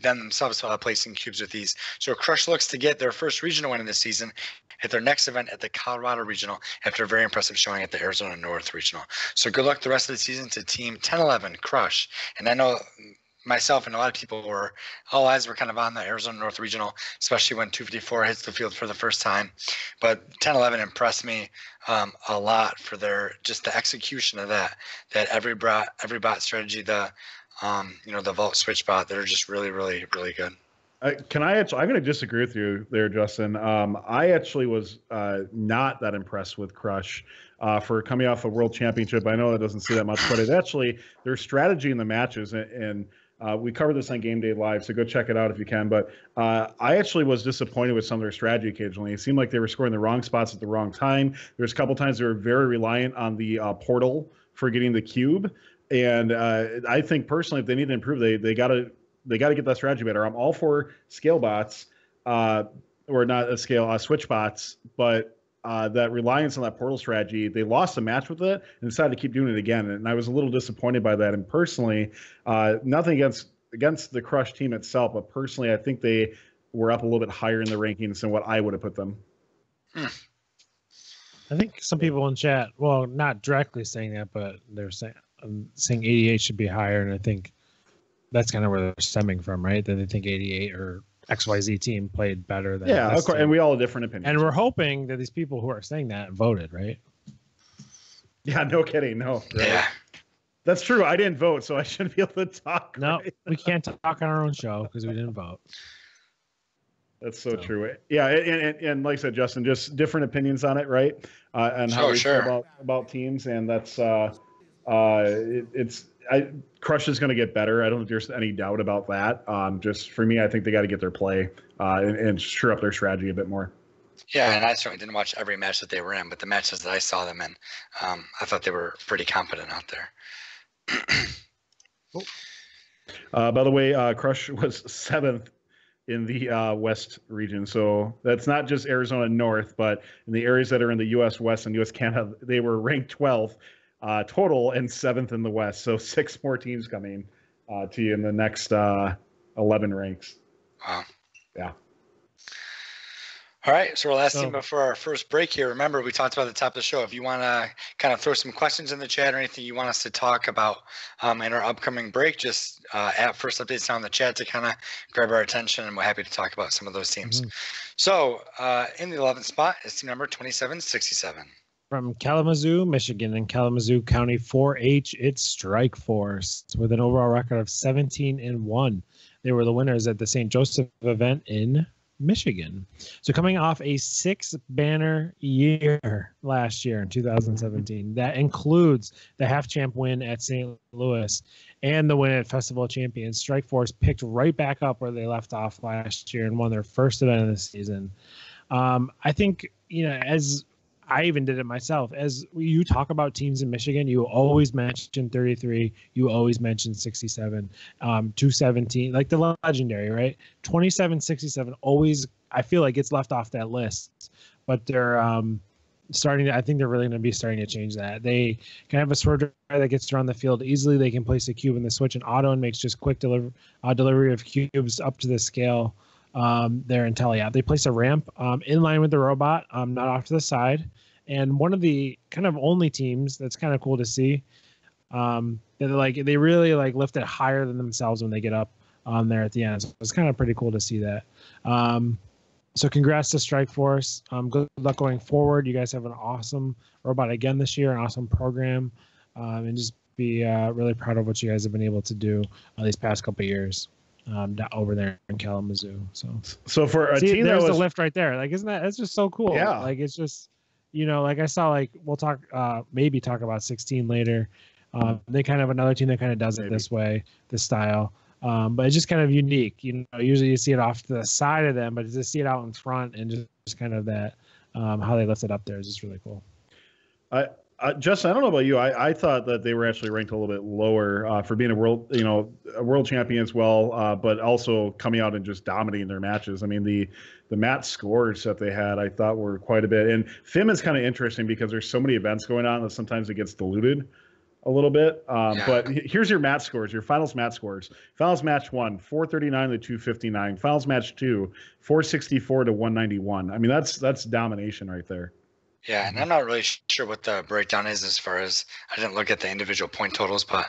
then themselves placing cubes with ease. So Crush looks to get their first regional win in this season at their next event at the Colorado Regional after a very impressive showing at the Arizona North Regional. So good luck the rest of the season to Team 1011 Crush. And I know myself and a lot of people all eyes were kind of on the Arizona North Regional, especially when 254 hits the field for the first time. But 1011 impressed me a lot for the execution of that every bot strategy, the vault switch bot. They're just really, really, really good. I'm going to disagree with you there, Justin. I actually was not that impressed with Crush for coming off a world championship. I know that doesn't see that much, but it actually, their strategy in the matches, and we covered this on Game Day Live, so go check it out if you can. But I actually was disappointed with some of their strategy occasionally. It seemed like they were scoring the wrong spots at the wrong time. There's a couple times they were very reliant on the portal for getting the cube. And I think personally, if they need to improve, they got to get that strategy better. I'm all for scale bots, or not a scale, switch bots, but that reliance on that portal strategy, they lost a match with it and decided to keep doing it again. And I was a little disappointed by that. And personally, nothing against the Crush team itself, but personally, I think they were up a little bit higher in the rankings than what I would have put them. I think some people in chat, well, not directly saying that, but they're saying 88 should be higher, and I think that's kind of where they're stemming from, right? That they think 88 or XYZ team played better than of course, and we all have different opinions. And we're hoping that these people who are saying that voted, right? Yeah, no kidding, no. Right? Yeah. That's true. I didn't vote, so I shouldn't be able to talk. No, right? we can't talk on our own show because we didn't vote. That's so true. Yeah, and like I said, Justin, just different opinions on it, right? And how we feel about teams, and that's Crush is going to get better. I don't think there's any doubt about that. Just for me, I think they got to get their play and sure up their strategy a bit more. Yeah, and I certainly didn't watch every match that they were in, but the matches that I saw them in, I thought they were pretty competent out there. By the way, Crush was 7th in the West region. So that's not just Arizona North, but in the areas that are in the U.S. West and U.S. Canada, they were ranked 12th total and 7th in the West. So 6 more teams coming to you in the next 11 ranks. Wow. Yeah. All right, so our last team before our first break here. Remember, we talked about at the top of the show. If you want to kind of throw some questions in the chat or anything you want us to talk about in our upcoming break, just at First Updates down in the chat to kind of grab our attention, and we're happy to talk about some of those teams. Mm-hmm. So in the 11th spot is team number 2767. From Kalamazoo, Michigan, in Kalamazoo County 4-H, it's Strike Force with an overall record of 17-1. They were the winners at the St. Joseph event in Michigan. So coming off a 6-banner year last year in 2017, that includes the half champ win at St. Louis and the win at Festival of Champions, Strike Force picked right back up where they left off last year and won their first event of the season. I think, as I even did it myself, as you talk about teams in Michigan, you always mention 33, you always mention 67, 217, like the legendary, right? 27, 67 always, I feel like it's left off that list, but they're starting to, I think they're really going to be starting to change that. They can have a swerve drive that gets around the field easily. They can place a cube in the switch and auto and makes just quick delivery of cubes up to the scale. There in Telia. They place a ramp in line with the robot, not off to the side. And one of the kind of only teams that's kind of cool to see, they really lift it higher than themselves when they get up there at the end. So it's kind of pretty cool to see that. So congrats to Strike Force. Good luck going forward. You guys have an awesome robot again this year, an awesome program, and just be really proud of what you guys have been able to do these past couple of years. Over there in Kalamazoo. So for a team, there's the lift right there. Isn't that's just so cool? Yeah. It's just, I saw we'll talk maybe talk about 16 later. They kind of another team that kind of does it this way, this style. But it's just kind of unique. Usually you see it off to the side of them, but to see it out in front and just kind of that how they lift it up there is just really cool. Justin, I don't know about you. I thought that they were actually ranked a little bit lower for being a world champion as well, but also coming out and just dominating their matches. I mean, the match scores that they had, I thought were quite a bit. And FIM is kind of interesting because there's so many events going on that sometimes it gets diluted a little bit. But here's your match scores, your finals match scores. Finals match 1, 439 to 259. Finals match 2, 464 to 191. I mean, that's domination right there. Yeah, and I'm not really sure what the breakdown is as far as I didn't look at the individual point totals, but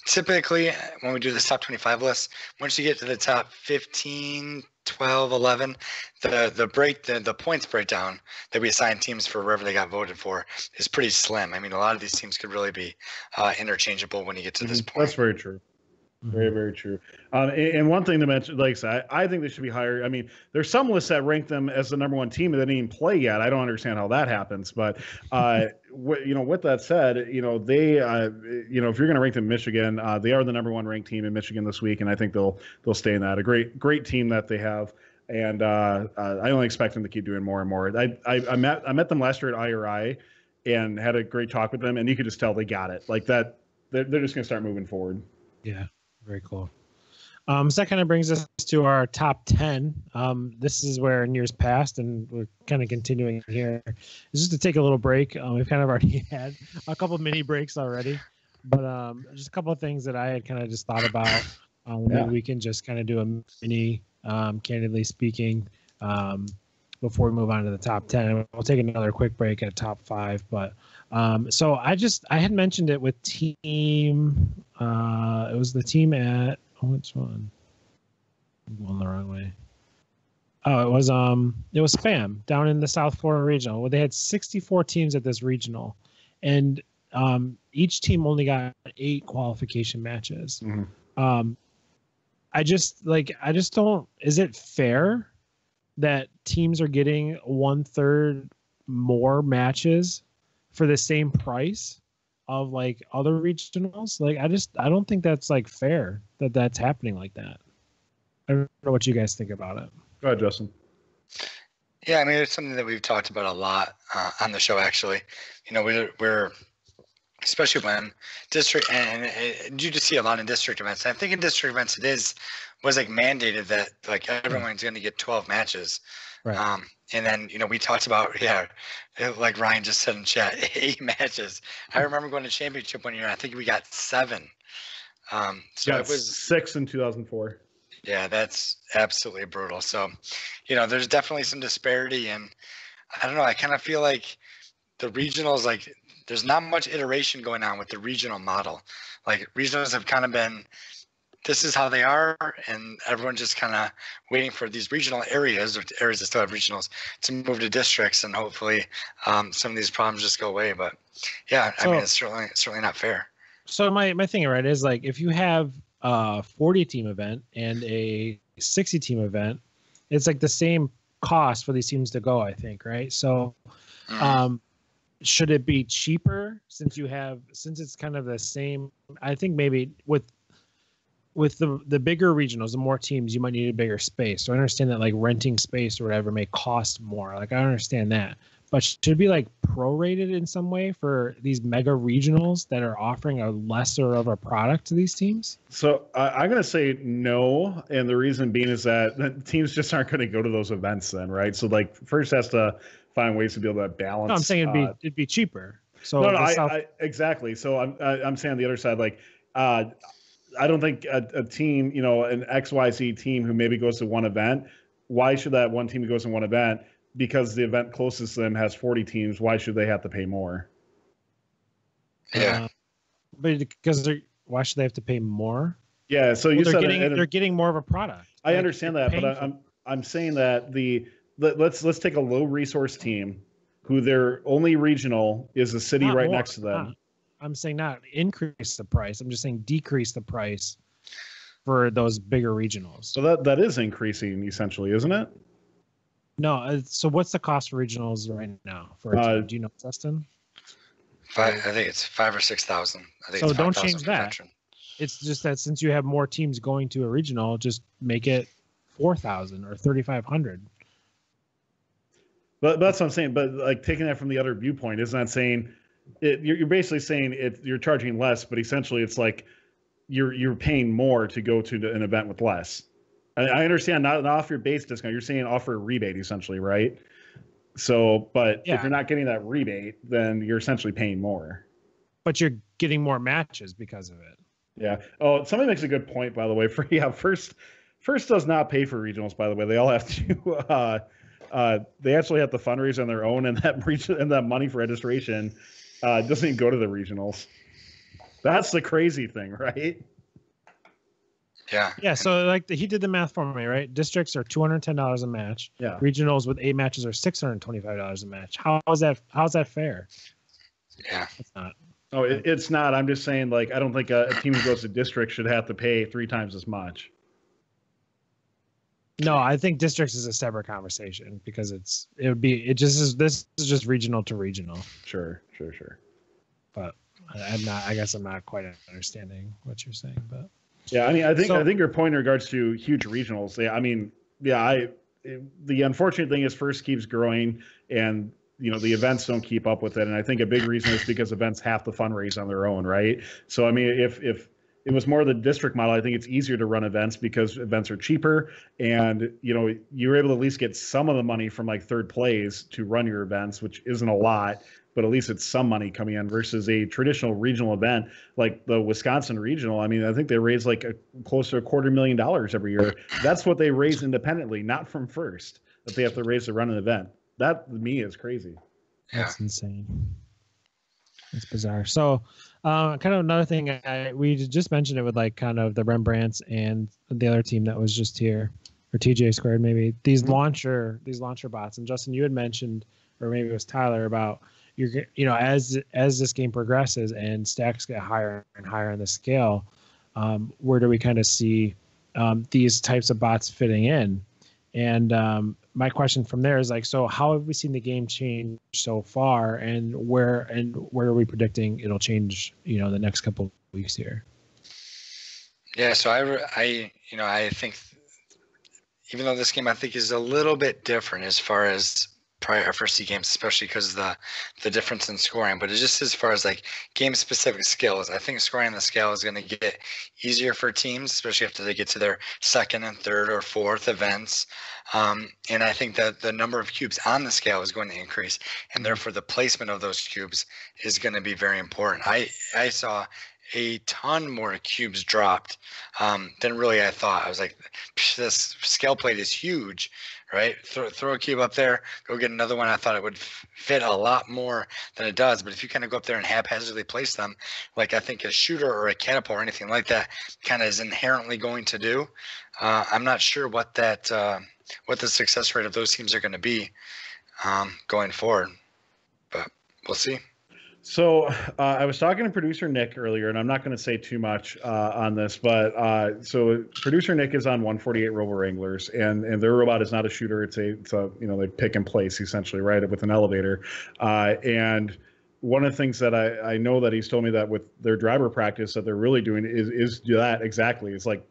typically when we do this top 25 list, once you get to the top 15, 12, 11, the points breakdown that we assign teams for wherever they got voted for is pretty slim. I mean, a lot of these teams could really be interchangeable when you get to this point. That's very true. Very, very true. And one thing to mention, like I said, I think they should be higher. I mean, there's some lists that rank them as the number one team that didn't even play yet. I don't understand how that happens. But, with that said, they, if you're going to rank them in Michigan, they are the number one ranked team in Michigan this week. And I think they'll stay in that. A great team that they have. And I only expect them to keep doing more and more. I met them last year at IRI and had a great talk with them. And you could just tell they got it like that. They're just going to start moving forward. Yeah. Very cool. So that kind of brings us to our top 10. This is where in years past, and we're kind of continuing here, is just to take a little break. We've kind of already had a couple mini breaks already, but just a couple of things that I had kind of just thought about. Maybe we can just kind of do a mini candidly speaking. Before we move on to the top 10, we'll take another quick break at top 5. But so I had mentioned it with team. It was the team at which one? I'm going the wrong way. Oh, it was Spam down in the South Florida regional where they had 64 teams at this regional, and each team only got 8 qualification matches. Mm-hmm. I just don't. Is it fair that teams are getting 1/3 more matches for the same price of like other regionals? Like, I don't think that's like fair that that's happening like that. I don't know what you guys think about it. Go ahead, Justin. Yeah, I mean, it's something that we've talked about a lot on the show, actually. You know, we're especially when district, and you just see a lot in district events. And I think in district events was like mandated that like everyone's going to get 12 matches. Right. And then, you know, we talked about, like Ryan just said in chat, 8 matches. I remember going to championship one year. I think we got 7. So it was 6 in 2004. Yeah, that's absolutely brutal. So, you know, there's definitely some disparity, and I don't know. I kind of feel like the regionals, like there's not much iteration going on with the regional model. Like regionals have kind of been, this is how they are, and everyone's just kind of waiting for these regional areas or areas that still have regionals to move to districts, and hopefully some of these problems just go away. But yeah, I mean, it's certainly not fair. So my thing, right, is like if you have a 40-team event and a 60-team event, it's like the same cost for these teams to go, I think, right? So should it be cheaper since it's kind of the same? I think maybe with the bigger regionals, the more teams, you might need a bigger space. So I understand that like renting space or whatever may cost more. Like I understand that. But should it be like prorated in some way for these mega regionals that are offering a lesser of a product to these teams? So I'm going to say no. And the reason being is that teams just aren't going to go to those events then, right? So like first has to find ways to be able to balance. No, I'm saying it'd be cheaper. So no, I exactly. So I'm saying on the other side, like I don't think a team, you know, an XYZ team who maybe goes to one event, why should that one team who goes to one event, because the event closest to them has 40 teams, why should they have to pay more? Yeah. But because why should they have to pay more? Yeah, so you said they're getting more of a product. I understand that, but I'm saying that let's take a low resource team who their only regional is a city right next to them. I'm saying not increase the price. I'm just saying decrease the price for those bigger regionals. So that is increasing essentially, isn't it? No. So what's the cost for regionals right now? Do you know, Justin? I think it's 5,000 or 6,000. So don't change that. It's just that since you have more teams going to a regional, just make it 4,000 or 3,500. But that's what I'm saying. But like taking that from the other viewpoint, isn't that saying you're basically saying you're charging less, but essentially it's like you're paying more to go to an event with less. I understand not off your base discount. You're saying offer a rebate essentially, right? So, but if you're not getting that rebate, then you're essentially paying more. But you're getting more matches because of it. Yeah. Oh, somebody makes a good point, by the way. First does not pay for regionals. By the way, they all have to. They actually have to fundraise on their own, and that money for registration doesn't even go to the regionals. That's the crazy thing, right? Yeah. Yeah. So like he did the math for me, right? Districts are $210 a match. Yeah. Regionals with 8 matches are $625 a match. How's that fair? Yeah. It's not. Oh, it's not. I'm just saying, like, I don't think a team who goes to district should have to pay 3 times as much. No, I think districts is a separate conversation because this is just regional to regional. Sure. But I guess I'm not quite understanding what you're saying, but. Yeah, I mean, I think your point in regards to huge regionals. Yeah, I mean, the unfortunate thing is FIRST keeps growing, and you know the events don't keep up with it. And I think a big reason is because events have to fundraise on their own, right? So I mean, if it was more the district model. I think it's easier to run events because events are cheaper, and you're able to at least get some of the money from like third plays to run your events, which isn't a lot, but at least it's some money coming in versus a traditional regional event like the Wisconsin regional. I mean, I think they raise like close to $250,000 every year. That's what they raise independently, not from first, that they have to raise to run an event. That to me is crazy. That's insane. It's bizarre. So, kind of another thing, we just mentioned it with like kind of the Rembrandts and the other team that was just here, or TJ Squared maybe. These launcher bots, and Justin, you had mentioned, or maybe it was Tyler, about as this game progresses and stacks get higher and higher on the scale, where do we kind of see these types of bots fitting in? And my question from there is like, so how have we seen the game change so far, and where are we predicting it'll change, the next couple of weeks here? Yeah, so I think even though this game I think is a little bit different as far as prior FRC games, especially because of the difference in scoring, but it's just as far as like game specific skills, I think scoring on the scale is going to get easier for teams, especially after they get to their second and third or fourth events. And I think that the number of cubes on the scale is going to increase, and therefore the placement of those cubes is going to be very important. I saw a ton more cubes dropped than really I thought. I was like, this scale plate is huge, right? Throw a cube up there, go get another one. I thought it would fit a lot more than it does. But if you kind of go up there and haphazardly place them, like I think a shooter or a catapult or anything like that kind of is inherently going to do, I'm not sure what the success rate of those teams are going to be going forward. But we'll see. So I was talking to producer Nick earlier, and I'm not going to say too much on this, but so producer Nick is on 148 Robo Wranglers, and their robot is not a shooter. It's a they pick and place essentially, right, with an elevator. And one of the things that I know that he's told me that with their driver practice that they're really doing is do that exactly. It's like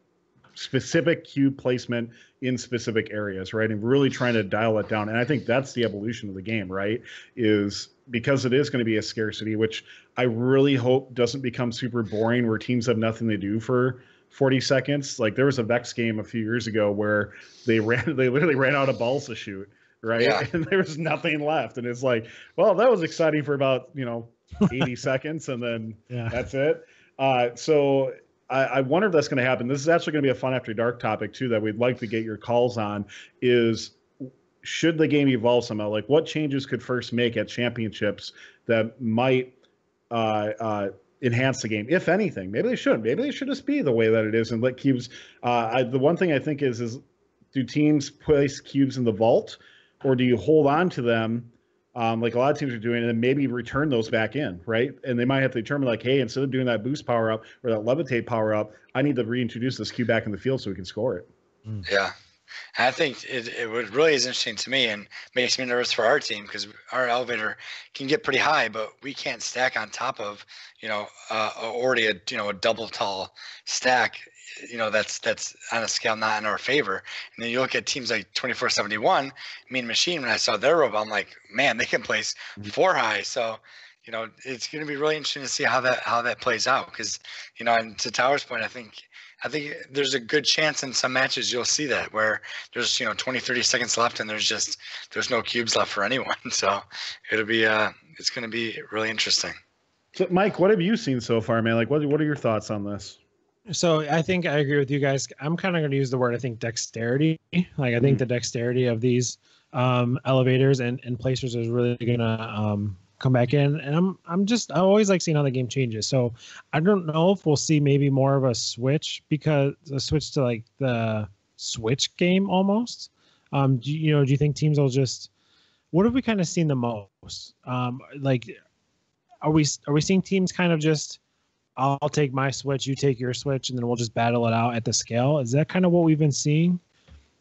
specific cube placement in specific areas, right, and really trying to dial it down. And I think that's the evolution of the game, right, is because it is going to be a scarcity, which I really hope doesn't become super boring where teams have nothing to do for 40 seconds. Like there was a Vex game a few years ago where they literally ran out of balls to shoot, right? Yeah. And there was nothing left. And it's like, well, that was exciting for about, 80 seconds. And then that's it. So I wonder if that's going to happen. This is actually going to be a fun After Dark topic too, that we'd like to get your calls on is, should the game evolve somehow? Like what changes could first make at championships that might enhance the game, if anything? Maybe they shouldn't. Maybe they should just be the way that it is and let cubes. The one thing I think is do teams place cubes in the vault, or do you hold on to them like a lot of teams are doing, and then maybe return those back in, right? And they might have to determine like, hey, instead of doing that boost power up or that levitate power up, I need to reintroduce this cube back in the field so we can score it. Yeah. I think it really is interesting to me and makes me nervous for our team because our elevator can get pretty high, but we can't stack on top of, already a double tall stack, that's on a scale not in our favor. And then you look at teams like 2471, Mean Machine, when I saw their robot, I'm like, man, they can place 4 high. So, it's going to be really interesting to see how that plays out because, and to Tower's point, I think there's a good chance in some matches you'll see that where there's 20, 30 seconds left and there's no cubes left for anyone. So it'll be it's going to be really interesting. So Mike, what have you seen so far, man? Like what are your thoughts on this? So I think I agree with you guys. I'm kind of going to use the word, I think, dexterity. Like I think the dexterity of these elevators and placers is really going to come back in, and I always like seeing how the game changes. So I don't know if we'll see maybe more of a switch to like the switch game almost. Do you think teams will just, what have we kind of seen the most? Like are we seeing teams kind of just, I'll take my switch, you take your switch, and then we'll just battle it out at the scale? Is that kind of what we've been seeing,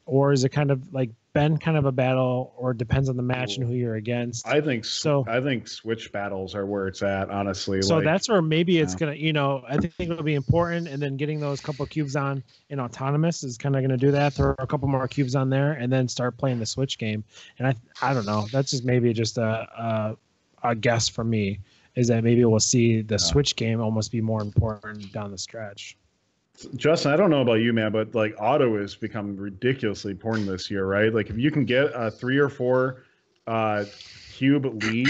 or is it kind of like been kind of a battle, or it depends on the match and who you're against? I think switch battles are where it's at, honestly. So that's where maybe it's gonna, I think it'll be important, and then getting those couple of cubes on in autonomous is kind of gonna do that. Throw a couple more cubes on there, and then start playing the switch game. And I don't know. That's just maybe just a guess from me, is that maybe we'll see the switch game almost be more important down the stretch. Justin, I don't know about you, man, but like auto has become ridiculously important this year, right? Like if you can get a 3 or 4 cube lead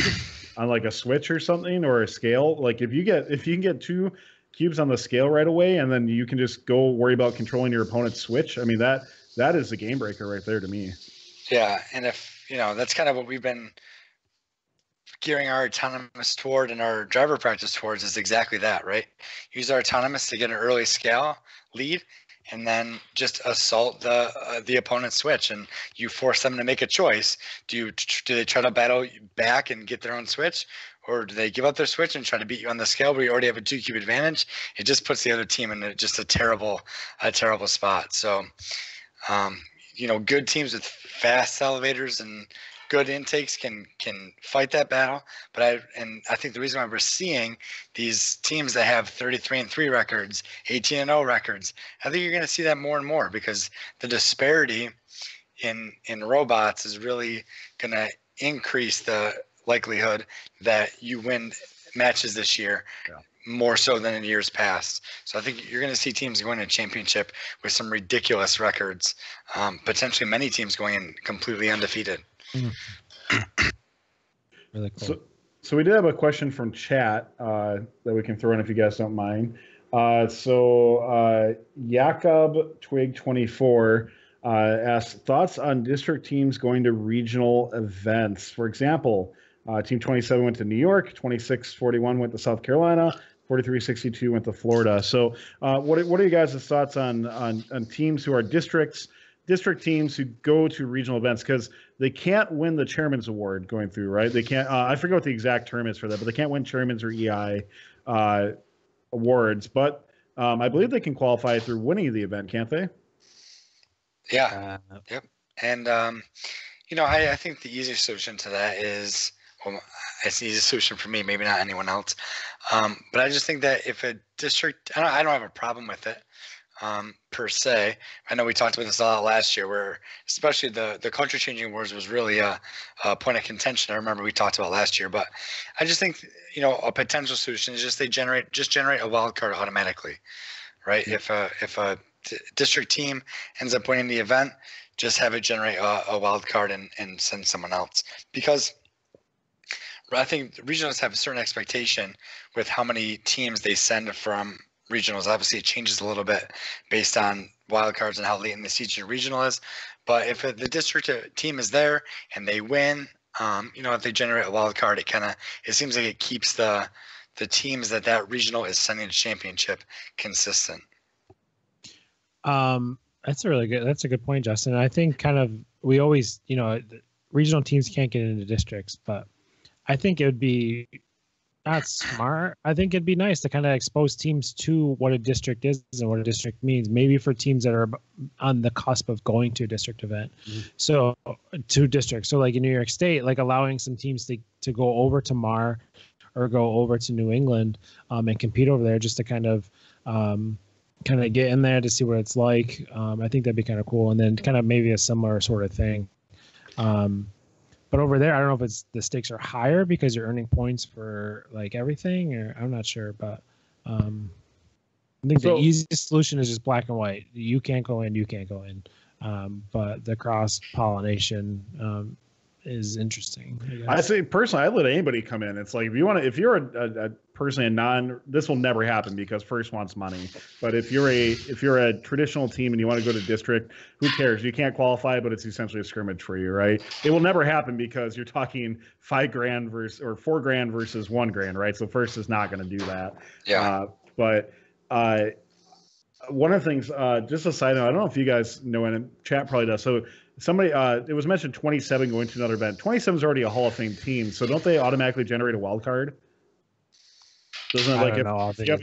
on like a switch or something or a scale, like if you can get 2 cubes on the scale right away, and then you can just go worry about controlling your opponent's switch. I mean that is the game breaker right there to me. Yeah, and if that's kind of what we've been gearing our autonomous toward and our driver practice towards is exactly that, right? Use our autonomous to get an early scale lead, and then just assault the opponent's switch, and you force them to make a choice. Do they try to battle back and get their own switch, or do they give up their switch and try to beat you on the scale where you already have a 2 cube advantage? It just puts the other team in just a terrible spot. So, good teams with fast elevators and good intakes can fight that battle, but I think the reason why we're seeing these teams that have 33-3 records, 18-0 records, I think you're going to see that more and more, because the disparity in robots is really going to increase the likelihood that you win matches this year. Yeah. More so than in years past. So I think you're going to see teams going to championship with some ridiculous records, potentially many teams going in completely undefeated. Really cool. So we did have a question from chat that we can throw in if you guys don't mind. Jacob25 asked thoughts on district teams going to regional events. For example, Team 27 went to New York, 2641 went to South Carolina, 4362 went to Florida. So what are you guys' thoughts on teams who are district teams who go to regional events? Because they can't win the chairman's award going through, right? They can't. I forget what the exact term is for that, but they can't win chairman's or EI awards. But I believe they can qualify through winning the event, can't they? Yeah. Yep. And I think the easiest solution to that is, well, it's the easiest solution for me, maybe not anyone else. But I just think that if a district, I don't have a problem with it. Per se. I know we talked about this a lot last year, where especially the culture changing awards was really a point of contention. I remember we talked about last year, but I just think a potential solution is just generate a wild card automatically, right? If a district team ends up winning the event, just have it generate a wild card and send someone else, because I think regionals have a certain expectation with how many teams they send from regionals. Obviously, it changes a little bit based on wildcards and how late in the season regional is. But if the district team is there and they win, if they generate a wild card, it seems like it keeps the teams that regional is sending to championship consistent. That's a good point, Justin. I think we always, regional teams can't get into districts, but I think it would be not smart. I think it'd be nice to kind of expose teams to what a district is and what a district means, maybe for teams that are on the cusp of going to a district event. Mm-hmm. So to districts. So like in New York State, like allowing some teams to go over to MAR or go over to New England and compete over there, just to kind of get in there to see what it's like. I think that'd be kind of cool. And then kind of maybe a similar sort of thing. But over there, I don't know if the stakes are higher because you're earning points for like everything, or I'm not sure. But I think the easiest solution is just black and white. You can't go in, you can't go in. But the cross pollination is interesting. I say personally, I let anybody come in. It's like if you're a person this will never happen because first wants money. But if you're a traditional team and you want to go to district, who cares? You can't qualify, but it's essentially a scrimmage for you, right? It will never happen because you're talking $5,000 versus or $4,000 versus $1,000, right? So first is not going to do that. Yeah. But one of the things, just a side note, I don't know if you guys know, and chat probably does. So somebody, it was mentioned 27 going to another event. 27 is already a Hall of Fame team, so don't they automatically generate a wild card? Doesn't it, like if you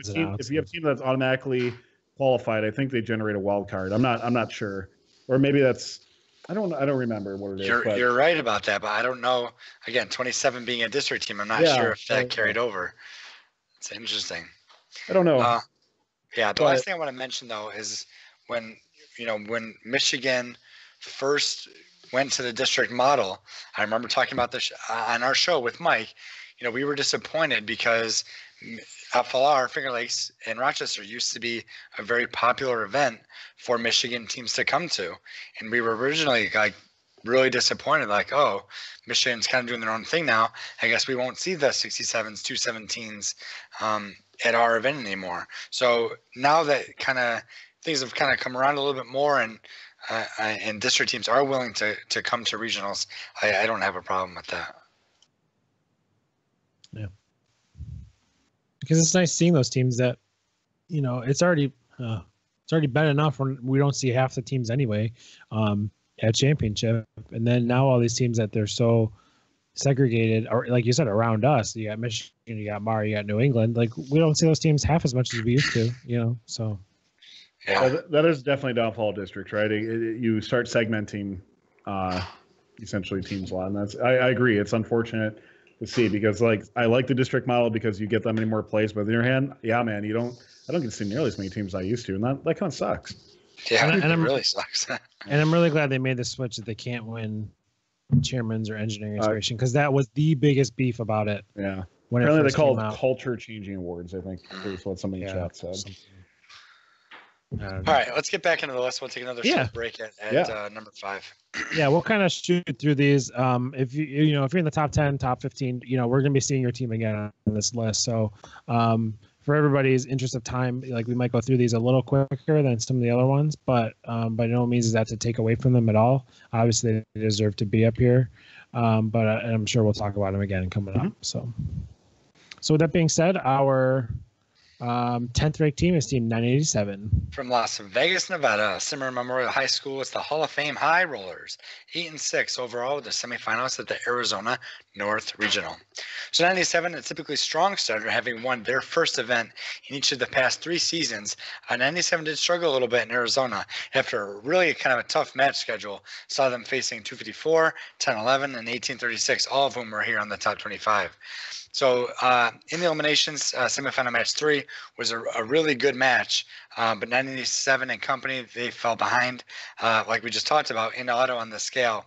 have a team that's automatically qualified, I think they generate a wild card. I'm not sure, or maybe that's I don't remember what it is. You're right about that, but I don't know. Again, 27 being a district team, I'm not sure if that carried over. It's interesting. I don't know. The last thing I want to mention though is when Michigan first went to the district model, I remember talking about this on our show with Mike. We were disappointed because FLR, Finger Lakes in Rochester used to be a very popular event for Michigan teams to come to. And we were originally like really disappointed, like, oh, Michigan's kind of doing their own thing now. I guess we won't see the 67s, 217s at our event anymore. So now that kind of things have kind of come around a little bit more, and district teams are willing to come to regionals, I don't have a problem with that. Yeah. Because it's nice seeing those teams that, you know, it's already been enough when we don't see half the teams anyway at championship. And then now all these teams that they're so segregated, or like you said, around us, you got Michigan, you got Mara, you got New England. Like, we don't see those teams half as much as we used to, you know, so. Yeah, that is definitely downfall of districts, right? You start segmenting essentially teams a lot, and that's I agree. It's unfortunate to see because I like the district model because you get that many more plays, but on the other hand, yeah, man, I don't get to see nearly as many teams as I used to, and that kind of sucks. Yeah, and it really sucks. And I'm really glad they made the switch that they can't win chairman's or engineering inspiration, because that was the biggest beef about it. Yeah. When apparently they call it culture changing awards, I think is what somebody in chat said. All right, let's get back into the list. We'll take another short break at number 5. Yeah, we'll kind of shoot through these. If you're in the top 10, top 15, we're going to be seeing your team again on this list. So for everybody's interest of time, we might go through these a little quicker than some of the other ones, but by no means is that to take away from them at all. Obviously, they deserve to be up here, but I'm sure we'll talk about them again coming up. So with that being said, our 10th ranked team is team 987 from Las Vegas, Nevada, Simmer Memorial High School. It's the Hall of Fame High Rollers, 8-6 overall with the semifinalists at the Arizona North Regional. So 97, a typically strong starter, having won their first event in each of the past 3 seasons. 97 did struggle a little bit in Arizona after a really kind of a tough match schedule. Saw them facing 254, 1011, and 1836, all of whom were here on the top 25. So in the eliminations, semifinal match 3 was a really good match, but 97 and company, they fell behind, like we just talked about, in auto on the scale,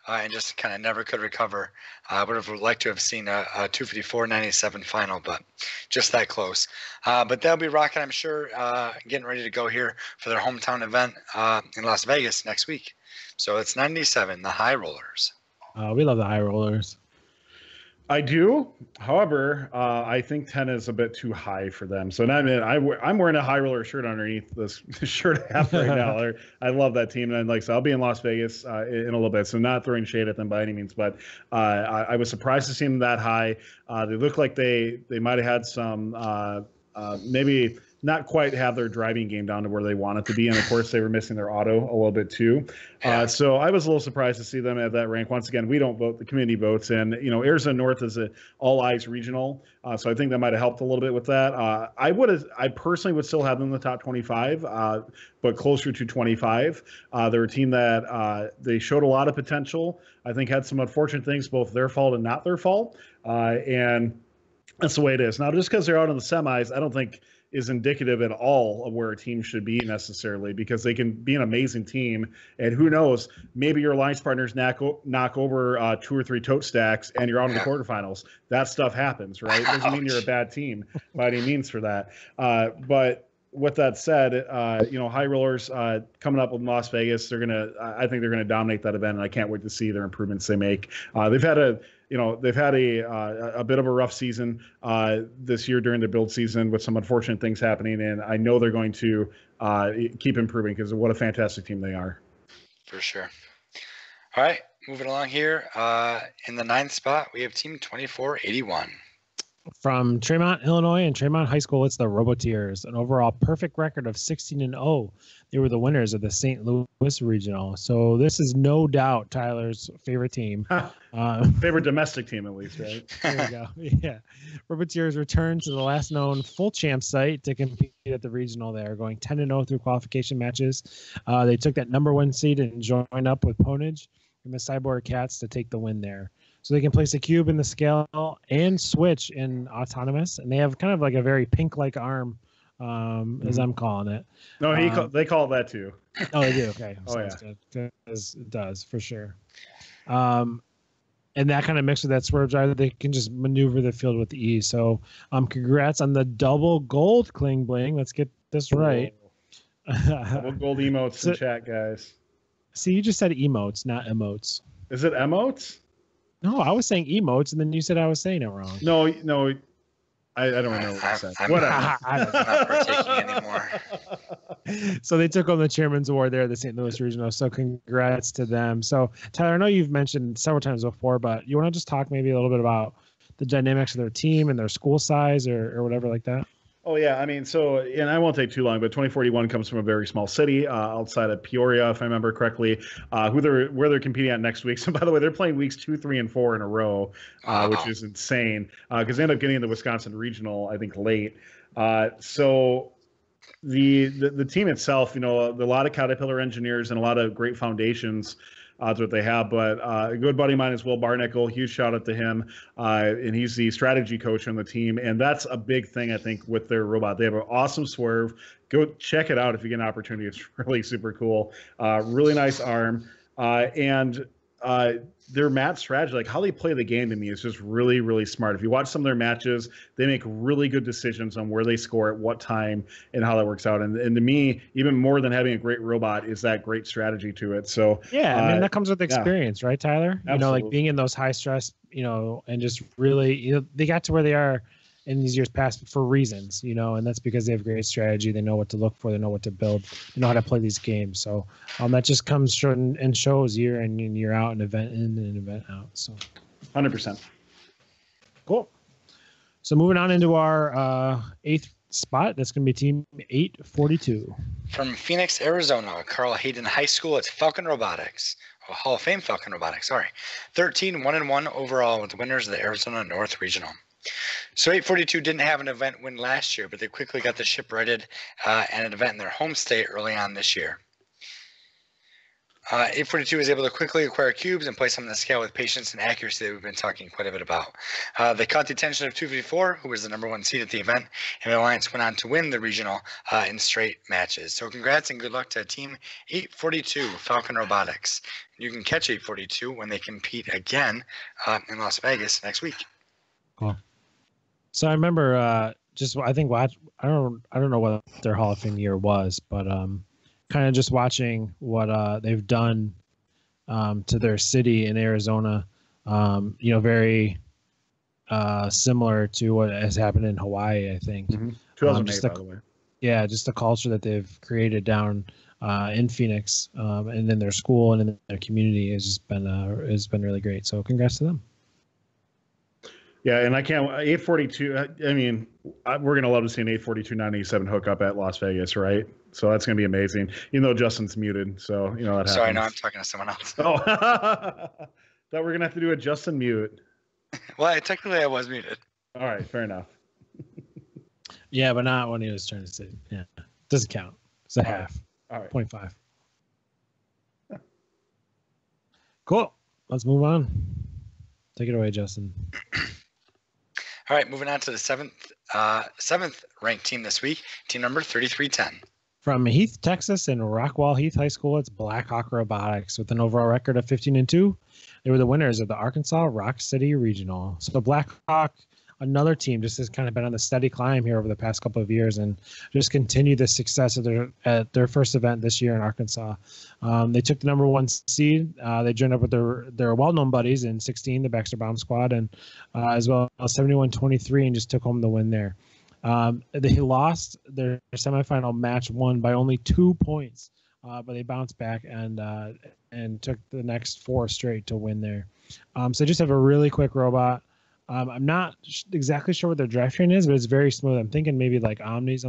and just kind of never could recover. Would have liked to have seen a 254-97 final, but just that close. But they'll be rocking, I'm sure, getting ready to go here for their hometown event in Las Vegas next week. So it's 97, the High Rollers. We love the High Rollers. I do. However, I think 10 is a bit too high for them. So now I'm wearing a High Roller shirt underneath this shirt I have right now. I love that team. And so I'll be in Las Vegas in a little bit. So not throwing shade at them by any means, but I was surprised to see them that high. They look like they might have had some maybe not quite have their driving game down to where they want it to be. And of course, they were missing their auto a little bit too. So I was a little surprised to see them at that rank. Once again, we don't vote, the community votes. And, Arizona North is an all eyes regional. So I think that might have helped a little bit with that. I personally would still have them in the top 25, but closer to 25. They're a team that they showed a lot of potential. I think had some unfortunate things, both their fault and not their fault. And that's the way it is. Now, just because they're out in the semis, I don't think is indicative at all of where a team should be necessarily, because they can be an amazing team. And who knows, maybe your alliance partners knock over 2 or 3 tote stacks and you're out in the quarterfinals. That stuff happens, right? It doesn't mean you're a bad team by any means for that. But with that said, High Rollers coming up with Las Vegas, I think they're gonna dominate that event, and I can't wait to see their improvements they make. They've had a bit of a rough season this year during the build season with some unfortunate things happening, and I know they're going to keep improving because of what a fantastic team they are. For sure. All right, moving along here. In the 9th spot, we have Team 2481. From Tremont, Illinois, and Tremont High School, it's the Robotics, an overall perfect record of 16-0. They were the winners of the St. Louis Regional. So this is no doubt Tyler's favorite team. Favorite domestic team, at least, right? There we go. Yeah. Robotics returned to the last known full champ site to compete at the regional there, going 10-0 through qualification matches. They took that number 1 seed and joined up with Ponage and the Cyborg Cats to take the win there. So they can place a cube in the scale and switch in autonomous, and they have kind of like a very pink-like arm, as I'm calling it. No, they call it that too. Oh, they do. Okay. Oh, yeah. Good. It does for sure. and that kind of mixed with that swerve drive, they can just maneuver the field with ease. So, congrats on the double gold Kling Bling. Let's get this right. Double gold emotes in chat, guys. See, you just said emotes, not emotes. Is it emotes? No, I was saying emotes, and then you said I was saying it wrong. No, I don't know what I said. Whatever. I'm not partaking anymore. So they took home the chairman's award there at the St. Louis Regional. So congrats to them. So Tyler, I know you've mentioned several times before, but you want to just talk maybe a little bit about the dynamics of their team and their school size or whatever like that? Oh, yeah. I mean, so, and I won't take too long, but 2041 comes from a very small city outside of Peoria, if I remember correctly, where they're competing at next week. So, by the way, they're playing weeks 2, 3, and 4 in a row, which is insane because they end up getting the Wisconsin Regional, I think, late. So the team itself, a lot of Caterpillar engineers and a lot of great foundations. That's what they have. But a good buddy of mine is Will Barnickel. Huge shout out to him. And he's the strategy coach on the team. And that's a big thing, I think, with their robot. They have an awesome swerve. Go check it out if you get an opportunity. It's really super cool. Really nice arm. And their match strategy, like how they play the game to me, is just really, really smart. If you watch some of their matches, they make really good decisions on where they score at what time and how that works out. And to me, even more than having a great robot is that great strategy to it. So yeah, I mean that comes with experience, right, Tyler? Absolutely. Like being in those high stress, and just really, they got to where they are in these years past for reasons, and that's because they have great strategy. They know what to look for. They know what to build. They know how to play these games. So that just comes short and shows year in and year out, an event in and an event out. So 100%. Cool. So moving on into our 8th spot, that's going to be team 842. From Phoenix, Arizona, Carl Hayden High School, it's Falcon Robotics. Hall of Fame Falcon Robotics, sorry. 13 1-1 overall with the winners of the Arizona North Regional. So 842 didn't have an event win last year, but they quickly got the ship righted and an event in their home state early on this year. 842 was able to quickly acquire cubes and place them on the scale with patience and accuracy that we've been talking quite a bit about. They caught the attention of 254, who was the number 1 seed at the event, and the Alliance went on to win the regional in straight matches. So congrats and good luck to Team 842 Falcon Robotics. You can catch 842 when they compete again in Las Vegas next week. Cool. So I remember I don't know what their Hall of Fame year was, but kind of just watching what they've done to their city in Arizona, very similar to what has happened in Hawaii, I think. 2008, by the way. Yeah, just the culture that they've created down in Phoenix and in their school and in their community has been really great. So congrats to them. Yeah, and 842, I mean, we're going to love to see an 842 987 hookup at Las Vegas, right? So that's going to be amazing, even though Justin's muted. So, that happens. Sorry, no, I'm talking to someone else. Oh, thought we were going to have to do a Justin mute. Well, technically I was muted. All right, fair enough. Yeah, but not when he was trying to say, yeah, doesn't count. It's a half. All right. 0.5. Yeah. Cool. Let's move on. Take it away, Justin. All right, moving on to the seventh ranked team this week, team number 3310. From Heath, Texas, and Rockwall Heath High School, it's Blackhawk Robotics with an overall record of 15-2. They were the winners of the Arkansas Rock City Regional. So the Blackhawk, another team, just has kind of been on the steady climb here over the past couple of years and just continued the success of their first event this year in Arkansas. They took the number 1 seed. They joined up with their well-known buddies in 16, the Baxter Bomb Squad, and as well as 71-23, and just took home the win there. They lost their semifinal match, won by only 2 points, but they bounced back and took the next 4 straight to win there. So they just have a really quick robot. I'm not exactly sure what their drivetrain is, but it's very smooth. I'm thinking maybe like Omnis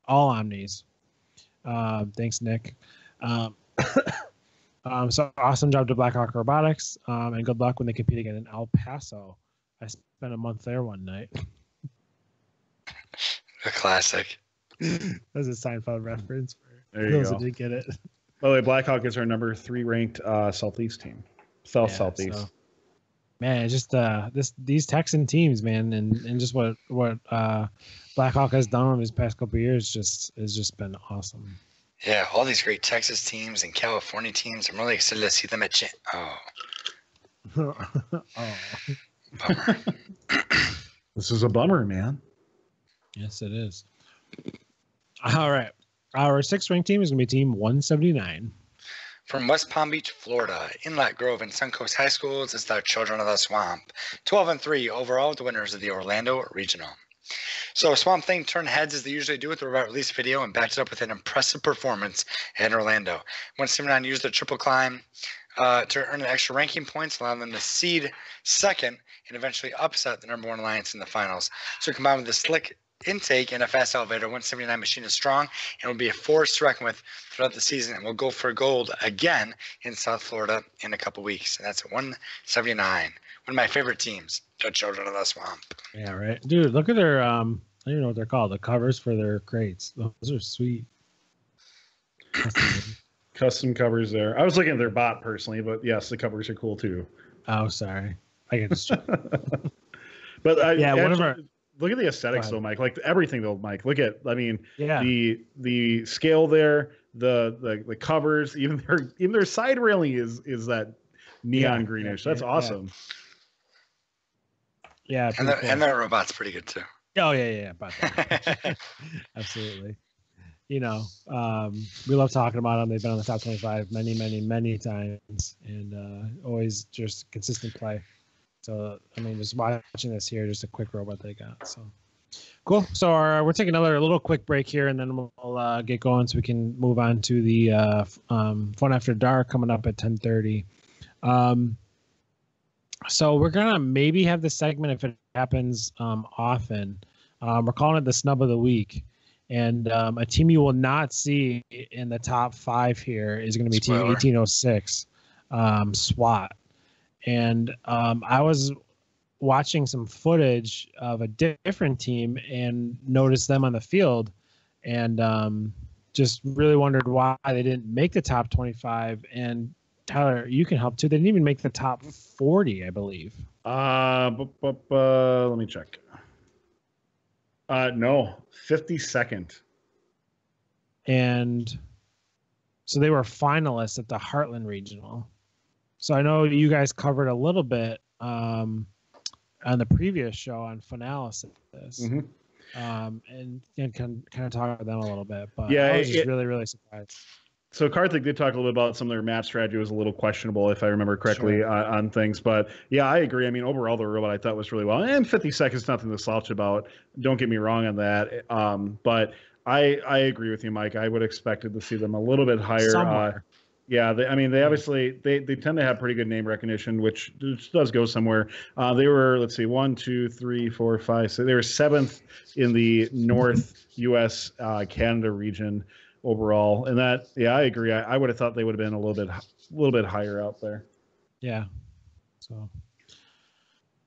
all Omnis. Thanks, Nick. So awesome job to Blackhawk Robotics, and good luck when they compete again in El Paso. I spent a month there one night. A classic. That's a Seinfeld reference for there those you that didn't get it. By the way, Blackhawk is our number 3 ranked Southeast team. Southeast. So, man, it's just these Texan teams, man, and just what Blackhawk has done in his past couple of years has just been awesome. Yeah, all these great Texas teams and California teams. I'm really excited to see them at Oh, Bummer. This is a bummer, man. yes, it is. All right. Our sixth ranked team is going to be Team 179. From West Palm Beach, Florida, Inlet Grove and Suncoast High Schools is the Children of the Swamp. 12-3 overall, the winners of the Orlando Regional. So Swamp Thing turned heads as they usually do with the Robot release video and backed it up with an impressive performance in Orlando. 179 used the triple climb to earn an extra ranking points, allowing them to seed second and eventually upset the #1 Alliance in the finals. So combined with the slick intake and a fast elevator, 179 machine is strong and will be a force to reckon with throughout the season, and will go for gold again in South Florida in a couple weeks. And that's at 179. One of my favorite teams, the Children of the Swamp. Yeah, right. Dude, look at their I don't even know what they're called. The covers for their crates. Those are sweet. Custom covers there. I was looking at their bot personally, but yes, the covers are cool too. Oh, sorry. I get distracted. But yeah, actually, whatever. Look at the aesthetics though, Mike. Like everything though, Mike. Look at, I mean, Yeah. the scale there, the covers, even their side railing is that neon greenish. That's awesome. Yeah, And their robot's pretty good too. Oh yeah. About that. Absolutely. You know, we love talking about them. They've been on the top 25 many times, and always just consistent play. So, I mean, just watching this here, just a quick robot they got. So, cool. So, we're taking another little quick break here, and then we'll get going so we can move on to the Fun After Dark coming up at 10:30. So, we're going to maybe have this segment if it happens often. We're calling it the Snub of the Week. And a team you will not see in the top 5 here is going to be Team 1806, SWAT. And I was watching some footage of a different team and noticed them on the field, and just really wondered why they didn't make the top 25. And Tyler, you can help too. They didn't even make the top 40, I believe. Let me check. No, 52nd. And so they were finalists at the Heartland Regional. So I know you guys covered a little bit on the previous show on Finalysis. Mm-hmm. And kind of talk about them a little bit. But yeah, I was just really surprised. So Karthik did talk a little bit about some of their match strategy was a little questionable, if I remember correctly, on things. But yeah, I agree. I mean, overall, the robot I thought was really well. And 50 seconds, nothing to slouch about. Don't get me wrong on that. But I agree with you, Mike. I would expected to see them a little bit higher. Yeah, they obviously they tend to have pretty good name recognition, which does go somewhere. They were, let's see, 1, 2, 3, 4, 5. So they were 7th in the North U.S. Canada region overall, and that, yeah, I agree. I would have thought they would have been a little bit higher out there. Yeah. So,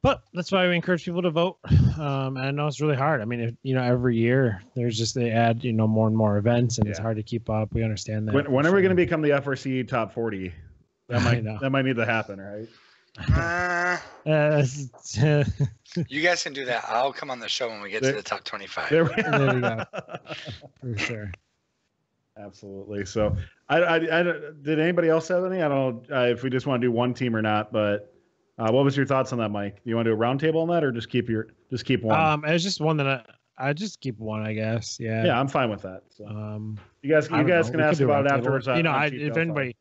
but that's why we encourage people to vote. And I know it's really hard. I mean, every year there's just they add more and more events, and it's hard to keep up. We understand that. When are we going to become the FRC top 40? That might need to happen, right? You guys can do that. I'll come on the show when we get to the top 25. There we go. For sure. Absolutely. So, I did anybody else have any? I don't know if we just want to do one team or not, but what was your thoughts on that, Mike? Do you want to do a roundtable on that, or just keep one? It was just one that I just keep one, I guess. Yeah. Yeah, I'm fine with that. So. You guys can ask about it afterwards. If anybody,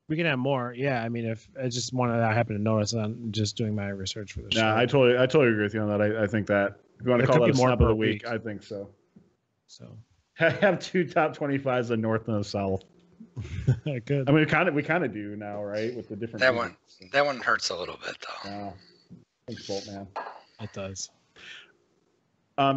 we can have more. Yeah, I mean, if it's just one that I happen to notice on just doing my research for the show. Yeah, I totally agree with you on that. I think that if you want to call that a snub of the week, I think so. So. I have 2 top 25s, the North and the South. Good. I mean, we kind of do now, right? With the different. That one hurts a little bit, though. Thanks, Bolt Man. It does.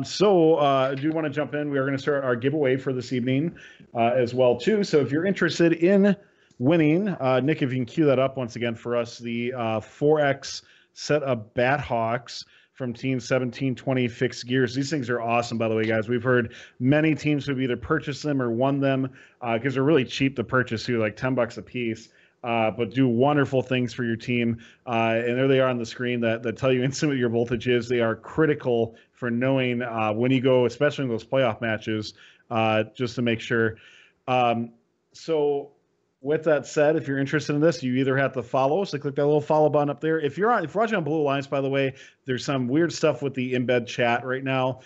So I do want to jump in. We are going to start our giveaway for this evening as well, too. So if you're interested in winning, Nick, if you can cue that up once again for us, the 4X set of Bathawks from Team 1720 Fixed Gears. These things are awesome, by the way, guys. We've heard many teams who've either purchased them or won them because they're really cheap to purchase, too, like $10 a piece. But do wonderful things for your team. And there they are on the screen that tell you instantly what your voltage is. They are critical for knowing when you go, especially in those playoff matches, just to make sure. So with that said, if you're interested in this, you either have to follow, so click that little follow button up there. If you're watching on Blue Alliance, by the way, there's some weird stuff with the embed chat right now.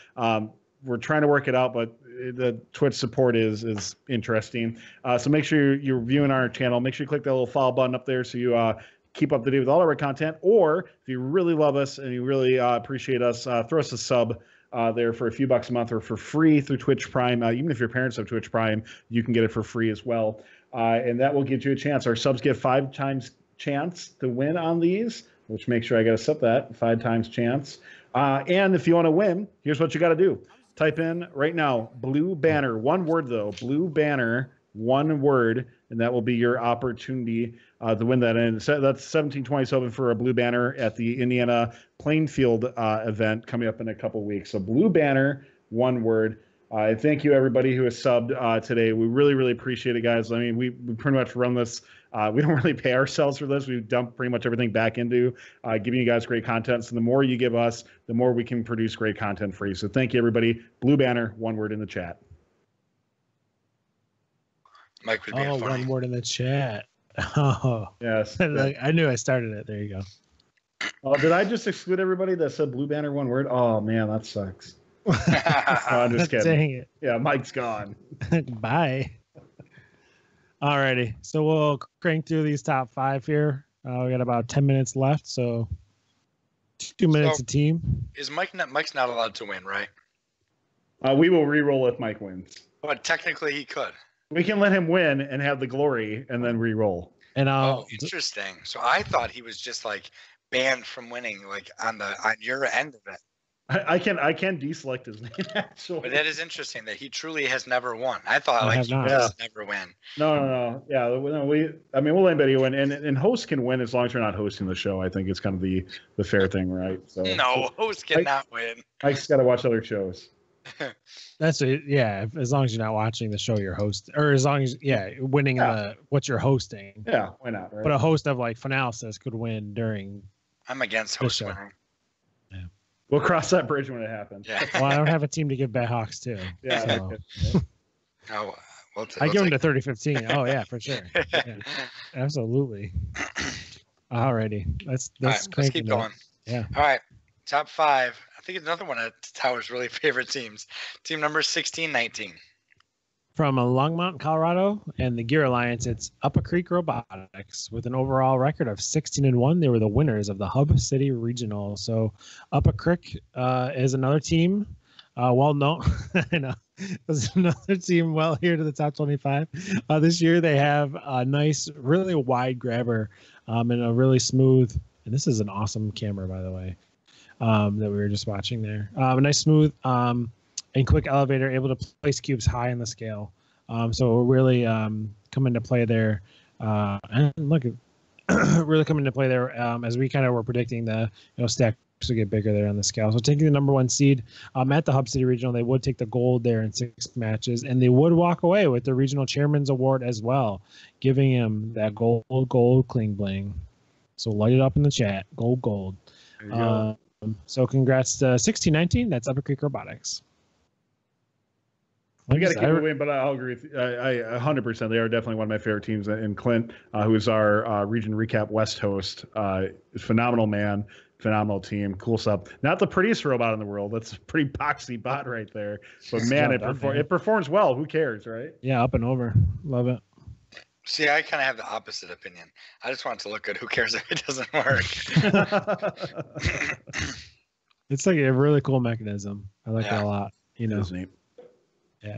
We're trying to work it out, but the Twitch support is interesting. So make sure you're viewing our channel. Make sure you click that little follow button up there so you keep up to date with all of our content. Or if you really love us and you really appreciate us, throw us a sub there for a few bucks a month or for free through Twitch Prime. Even if your parents have Twitch Prime, you can get it for free as well. And that will get you a chance. Our subs get 5 times chance to win on these, which makes sure I got to set that 5 times chance. And if you want to win, here's what you got to do. Type in right now, Blue Banner, one word though, Blue Banner, one word, and that will be your opportunity to win that. And that's 1727 for a Blue Banner at the Indiana Plainfield event coming up in a couple weeks. So Blue Banner, one word. Thank you, everybody who has subbed today. We really, really appreciate it, guys. I mean, we pretty much run this. We don't really pay ourselves for this. We dump pretty much everything back into giving you guys great content. So the more you give us, the more we can produce great content for you. So thank you, everybody. Blue Banner, one word in the chat. Mike would be funny. One word in the chat. Oh, yes. I knew I started it. There you go. Oh, did I just exclude everybody that said Blue Banner, one word? Oh, man, that sucks. Oh, I'm just kidding. Dang it. Yeah, Mike's gone. Bye. Alrighty, so we'll crank through these top 5 here. We got about 10 minutes left, so 2 minutes a team. Is Mike's not allowed to win, right? We will re-roll if Mike wins. But technically, he could. We can let him win and have the glory, and then re-roll. And interesting. So I thought he was just like banned from winning, like on your end of it. I can deselect his name actually. But that is interesting that he truly has never won. I thought he just never win. No. Yeah, we'll let anybody win, and hosts can win as long as you're not hosting the show. I think it's kind of the fair thing, right? So no, hosts cannot win. Mike's got to watch other shows. That's it. Yeah, as long as you're not watching the show you're hosting, or as long as winning what you're hosting. Yeah, why not? Right? But a host of like Finalysis could win during. I'm against host winning. Yeah. We'll cross that bridge when it happens. Yeah. Well, I don't have a team to give Bayhawks to. Yeah. So. I give them to 30-15. Oh yeah, for sure. Yeah, absolutely. Alrighty, let's keep going. Yeah. All right, top 5. I think it's another one of Tower's really favorite teams. Team number 1619. From Longmont, Colorado, and the Gear Alliance, it's Upper Creek Robotics with an overall record of 16-1. They were the winners of the Hub City Regional. So Upper Creek is another team, well known. I know. There's another team well here to the top 25. This year they have a nice, really wide grabber and a really smooth. And this is an awesome camera, by the way, that we were just watching there. A nice, smooth. And quick elevator, able to place cubes high in the scale. So we're really come into play there. And look, really come into play there as we kind of were predicting the stacks would get bigger there on the scale. So taking the number 1 seed at the Hub City Regional, they would take the gold there in 6 matches, and they would walk away with the Regional Chairman's Award as well, giving him that gold cling bling. So light it up in the chat, gold. So congrats to 1619. That's Upper Creek Robotics. We got to keep it win, but I'll agree with you. I 100%. They are definitely one of my favorite teams. And Clint, who is our Region Recap West host, is phenomenal man, phenomenal team, cool stuff. Not the prettiest robot in the world. That's a pretty boxy bot right there. But man, it performs well. Who cares, right? Yeah, up and over. Love it. See, I kind of have the opposite opinion. I just want it to look good. Who cares if it doesn't work? It's like a really cool mechanism. I like it a lot. It is neat. Yeah.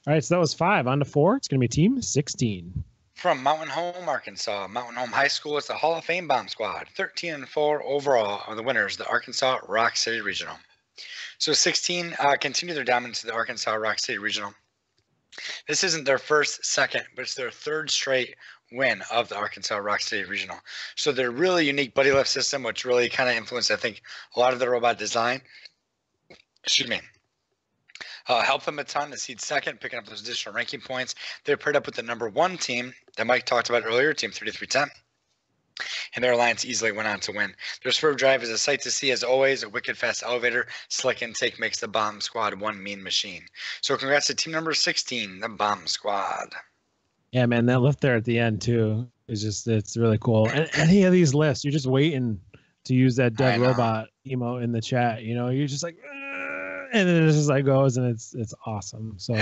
All right, so that was 5. On to 4. It's going to be Team 16. From Mountain Home, Arkansas, Mountain Home High School, it's the Hall of Fame Bomb Squad. 13-4 overall are the winners, the Arkansas Rock City Regional. So 16 continue their dominance to the Arkansas Rock City Regional. This isn't their first, second, but it's their 3rd straight win of the Arkansas Rock City Regional. So their really unique buddy lift system, which really kind of influenced, I think, a lot of the robot design. Helped them a ton to seed 2nd, picking up those additional ranking points. They're paired up with the number 1 team that Mike talked about earlier, Team 3310. And their alliance easily went on to win. Their swerve drive is a sight to see, as always. A wicked fast elevator, slick intake makes the Bomb Squad one mean machine. So congrats to team number 16, the Bomb Squad. Yeah, man, that lift there at the end too is it's really cool. And any of these lifts, you're just waiting to use that dead robot emote in the chat. You know, you're just like, and then it just like goes, and it's awesome. So,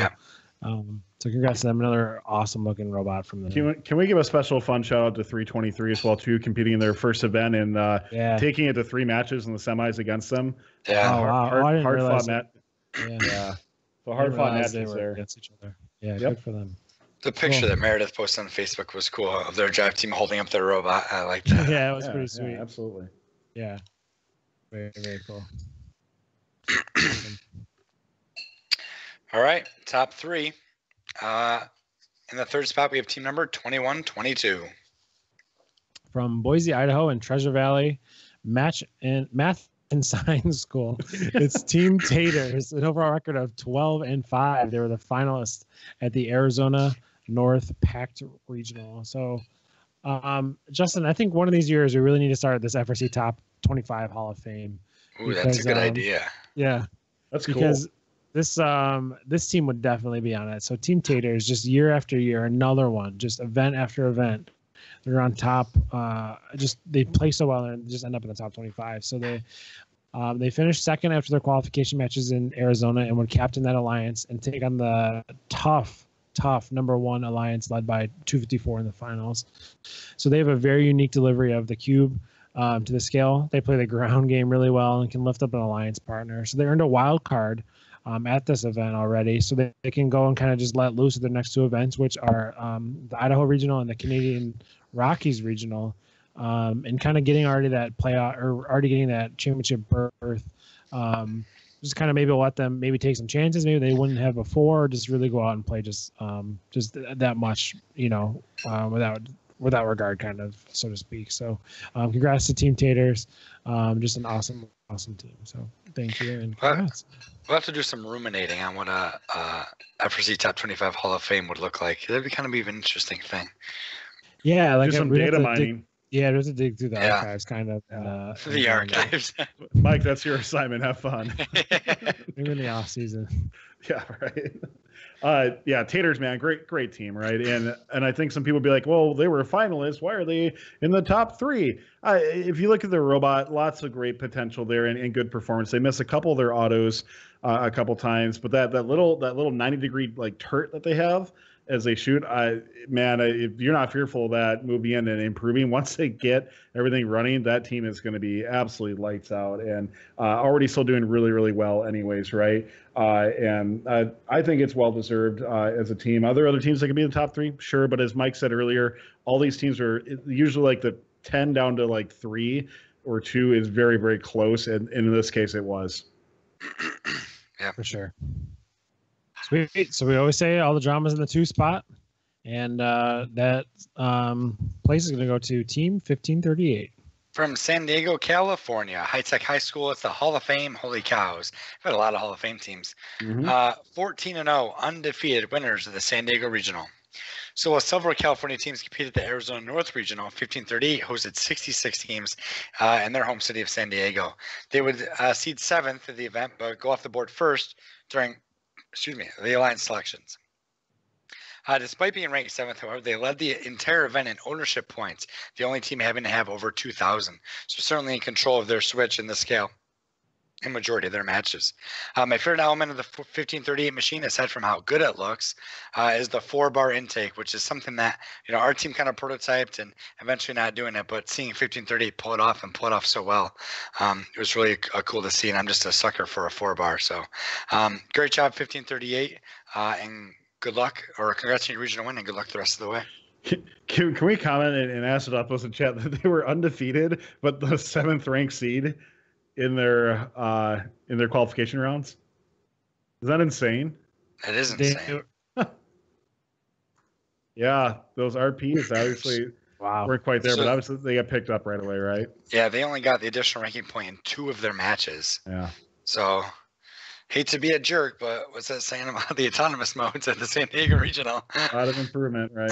so congrats to them, another awesome looking robot from them. Can we give a special fun shout out to 323 as well too, competing in their first event and taking it to 3 matches in the semis against them. Yeah, hard fought match. Yeah. So hard fought matches there against each other. Yeah, good for them. The picture that Meredith posted on Facebook was cool of their drive team holding up their robot. I like that. Yeah, it was pretty sweet. Yeah, absolutely. Yeah. Very, very cool. All right, top 3. In the third spot, we have team number 2122. From Boise, Idaho, and Treasure Valley, Math and Science School. It's Team Taters, an overall record of 12-5. They were the finalists at the Arizona North Packed Regional. So, Justin, I think one of these years we really need to start this FRC Top 25 Hall of Fame. Ooh, that's a good idea. Yeah, that's cool. Because this team would definitely be on it. So Team Taters, just year after year, another one, just event after event. They're on top. They play so well and just end up in the top 25. So they finished second after their qualification matches in Arizona and would captain that alliance and take on the tough number 1 alliance led by 254 in the finals. So they have a very unique delivery of the cube to the scale. They play the ground game really well and can lift up an alliance partner. So they earned a wild card at this event already, so they can go and kind of just let loose at their next 2 events, which are the Idaho Regional and the Canadian Rockies Regional, and kind of getting already that playoff or already getting that championship berth. Just kind of maybe let them maybe take some chances maybe they wouldn't have before, or just really go out and play just that much, without regard, kind of, so to speak. So congrats to Team Taters. Just an awesome team. So thank you and congrats. We'll have to do some ruminating on what a FRC Top 25 Hall of Fame would look like. That'd be kind of an interesting thing. Yeah, like do some data mining. There's a dig through the archives, kind of. The archives. Mike, that's your assignment. Have fun. Maybe in the off season. Yeah, right. Taters, man, great team, right? And I think some people would be like, well, they were finalists. Why are they in the top 3? If you look at their robot, lots of great potential there and good performance. They miss a couple of their autos a couple times, but that little 90-degree like turret that they have as they shoot, if you're not fearful of that moving in and improving, once they get everything running, that team is going to be absolutely lights out and already still doing really, really well anyways, right? And I think it's well-deserved as a team. Other teams that could be in the top 3, sure, but as Mike said earlier, all these teams are usually like the 10 down to like 3 or 2 is very, very close, and in this case it was. Yeah, for sure. Sweet. So we always say all the drama's in the 2 spot, and that place is going to go to Team 1538. From San Diego, California, High Tech High School. It's the Hall of Fame. Holy cows. I've had a lot of Hall of Fame teams. 14-0, undefeated winners of the San Diego Regional. So while several California teams competed at the Arizona North Regional, 1538 hosted 66 teams in their home city of San Diego. They would seed 7th at the event, but go off the board first during the alliance selections. Despite being ranked 7th, however, they led the entire event in ownership points, the only team having to have over 2,000. So certainly in control of their switch in the scale in majority of their matches. My favorite element of the 1538 machine, aside from how good it looks, is the 4-bar intake, which is something that our team kind of prototyped and eventually not doing it, but seeing 1538 pull it off so well, it was really cool to see, and I'm just a sucker for a 4-bar. So great job, 1538, and good luck, or congrats on your regional win, and good luck the rest of the way. Can we comment and ask it up in the chat that they were undefeated, but the 7th ranked seed in their qualification rounds? Is that insane? It is insane. Yeah, those RPs obviously weren't quite there, but obviously they got picked up right away, right? Yeah, they only got the additional ranking point in 2 of their matches. Yeah. So, hate to be a jerk, but what's that saying about the autonomous modes at the San Diego Regional? A lot of improvement, right?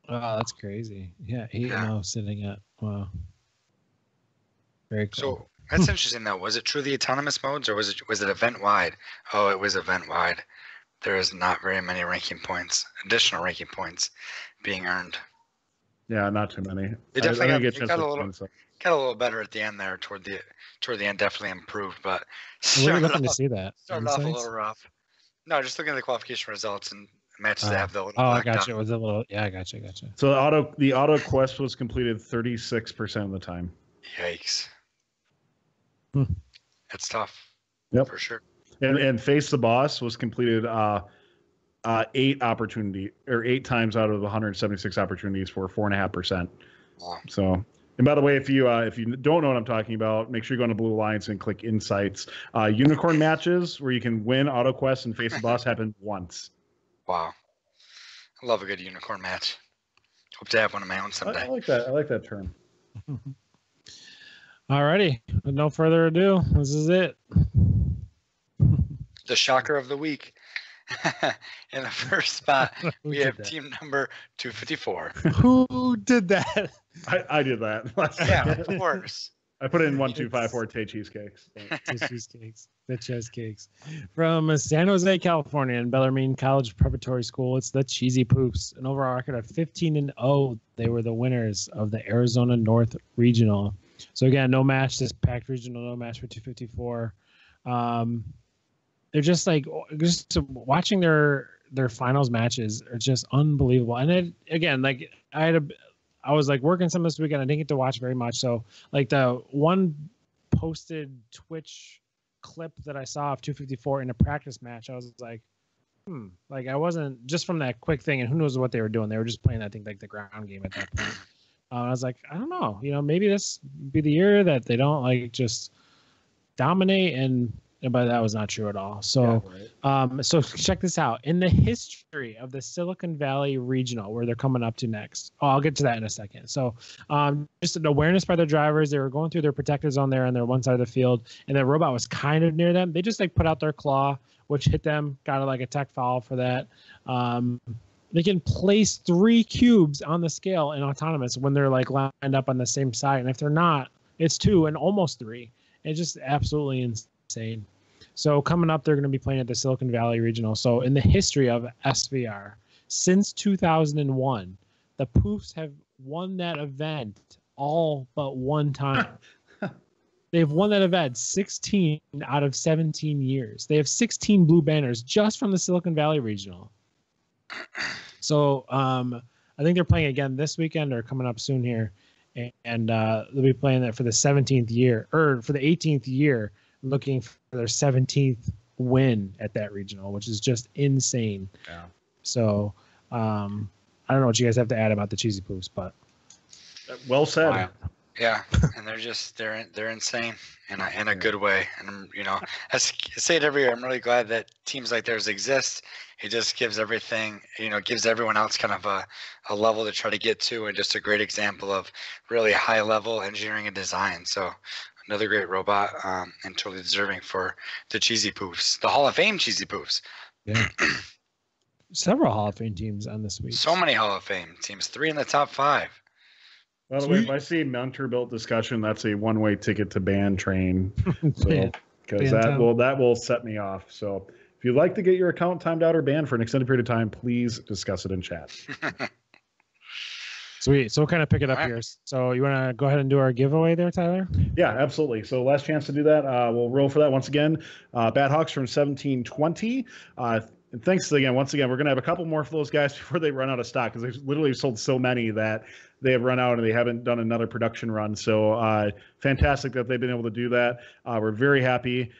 Oh, that's crazy. Yeah, 8-0 sitting at, wow. Very cool. So that's interesting though. Was it truly autonomous modes, or was it event wide? Oh, it was event wide. there is not very many additional ranking points being earned. Yeah, not too many. They definitely got a little better at the end there toward the end. Definitely improved, but Where are you looking to see that? Started off a little rough. No, just looking at the qualification results and matches that have the little I got you. It was a little. Yeah, I got you. So the auto quest was completed 36% of the time. Yikes. That's tough. Yep, for sure. And Face the Boss was completed 8 times out of 176 opportunities for 4.5%. Wow. So, and by the way, if you don't know what I'm talking about, make sure you go on to Blue Alliance and click Insights. Unicorn matches where you can win auto quests and Face the Boss happen once. Wow, I love a good unicorn match. Hope to have one of my own someday. I like that. I like that term. Alrighty, with no further ado, this is it. The shocker of the week. In the first spot, we have team number 254. Who did that? I did that. Yeah, of course. I put in 1254 Tay Cheesecakes. The cheesecakes. From San Jose, California, and Bellarmine College Preparatory School, it's the Cheesy Poops. An overall record of 15-0. They were the winners of the Arizona North Regional. So again, no match this packed regional, no match for 254. They're just watching their finals matches are just unbelievable. And again, I was like working some this weekend. I didn't get to watch very much. So like the one posted Twitch clip that I saw of 254 in a practice match, I was like, like I wasn't just from that quick thing. And who knows what they were doing? They were just playing, I think, like the ground game at that point. I was like, I don't know, maybe this be the year that they don't like just dominate but that was not true at all. So, yeah, right. So check this out. In the history of the Silicon Valley Regional, where they're coming up to next, I'll get to that in a second. So, just an awareness by their drivers. They were going through their protector zone there on their one side of the field, and the robot was kind of near them. They just put out their claw, which hit them, got a tech foul for that. They can place 3 cubes on the scale in autonomous when they're lined up on the same side, and if they're not, it's 2 and almost 3. It's just absolutely insane. So coming up, they're going to be playing at the Silicon Valley Regional. So in the history of SVR, since 2001, the Poofs have won that event all but one time. They've won that event 16 out of 17 years. They have 16 blue banners just from the Silicon Valley Regional. So I think they're playing again this weekend or coming up soon here. And they'll be playing that for the 17th year, or for the 18th year, looking for their 17th win at that regional, which is just insane. Yeah. So I don't know what you guys have to add about the Cheesy Poofs, but well said. Wow. Yeah, and they're insane in a good way. And I say it every year. I'm really glad that teams like theirs exist. It just gives everything, gives everyone else kind of a level to try to get to, and just a great example of really high level engineering and design. So another great robot, and totally deserving for the Cheesy Poofs, the Hall of Fame Cheesy Poofs. Yeah. Several Hall of Fame teams on this week. So many Hall of Fame teams, 3 in the top 5. By the way, if I see Mentor-built discussion, that's a one-way ticket to band train. So, because that will set me off. So if you'd like to get your account timed out or banned for an extended period of time, please discuss it in chat. Sweet. So we'll kind of pick it up here. So you want to go ahead and do our giveaway there, Tyler? Yeah, absolutely. So last chance to do that. We'll roll for that once again. Bad Hawks from 1720. And thanks again. Once again, we're going to have a couple more for those guys before they run out of stock, because they've literally sold so many that they have run out and they haven't done another production run. So fantastic that they've been able to do that. We're very happy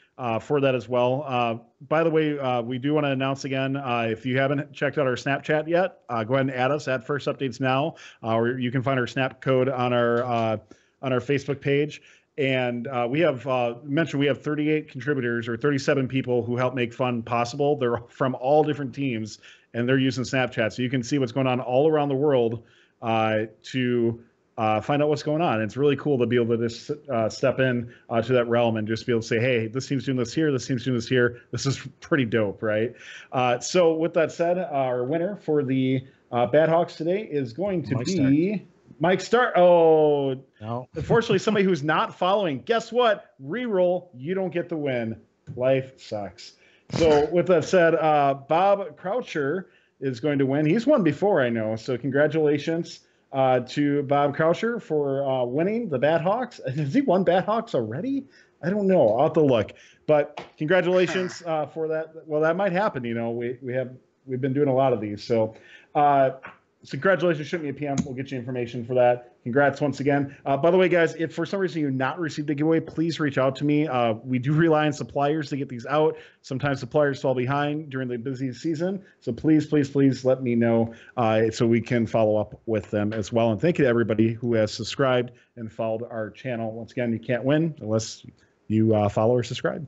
for that as well. By the way, we do want to announce again, if you haven't checked out our Snapchat yet, go ahead and add us at First Updates Now. Or you can find our Snap code on our Facebook page. And we have mentioned we have 38 contributors, or 37 people who help make fun possible. They're from all different teams, and they're using Snapchat. So you can see what's going on all around the world to find out what's going on. And it's really cool to be able to just step in to that realm and just be able to say, hey, this team's doing this here, this team's doing this here. This is pretty dope, right? So with that said, our winner for the Bad Hawks today is going to be Mike Stark. Oh, no. Unfortunately, somebody who's not following. Guess what? Reroll. You don't get the win. Life sucks. So with that said, Bob Croucher is going to win. He's won before, I know. So congratulations to Bob Croucher for winning the Bat Hawks. Has he won Bat Hawks already? I don't know. I'll have to look. But congratulations for that. Well, that might happen. You know, we've been doing a lot of these. So congratulations, shoot me a PM. We'll get you information for that. Congrats once again. By the way, guys, if for some reason you've not received a giveaway, please reach out to me. We do rely on suppliers to get these out. Sometimes suppliers fall behind during the busy season. So please, please, please let me know so we can follow up with them as well. And thank you to everybody who has subscribed and followed our channel. Once again, you can't win unless you follow or subscribe.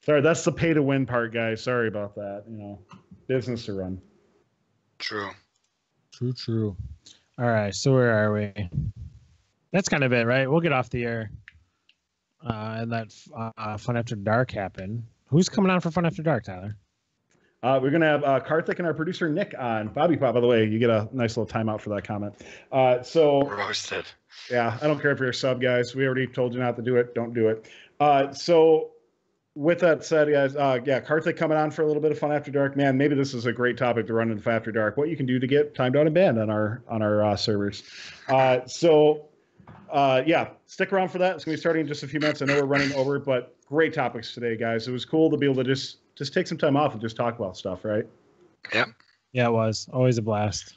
Sorry, that's the pay to win part, guys. Sorry about that. You know, business to run. True. True. All right, so where are we? That's kind of it, right? We'll get off the air and let Fun After Dark happen. Who's coming on for Fun After Dark, Tyler? We're going to have Karthik and our producer Nick on. Bobby Pop, by the way, you get a nice little timeout for that comment. So roasted. Yeah, I don't care if you're a sub, guys. We already told you not to do it. Don't do it. So with that said, guys, Karthik coming on for a little bit of Fun After Dark. Man, maybe this is a great topic to run into Fun After Dark. What you can do to get timed out and banned on our servers. Stick around for that. It's going to be starting in just a few minutes. I know we're running over, but great topics today, guys. It was cool to be able to just take some time off and just talk about stuff, right? Yep. Yeah, it was. Always a blast.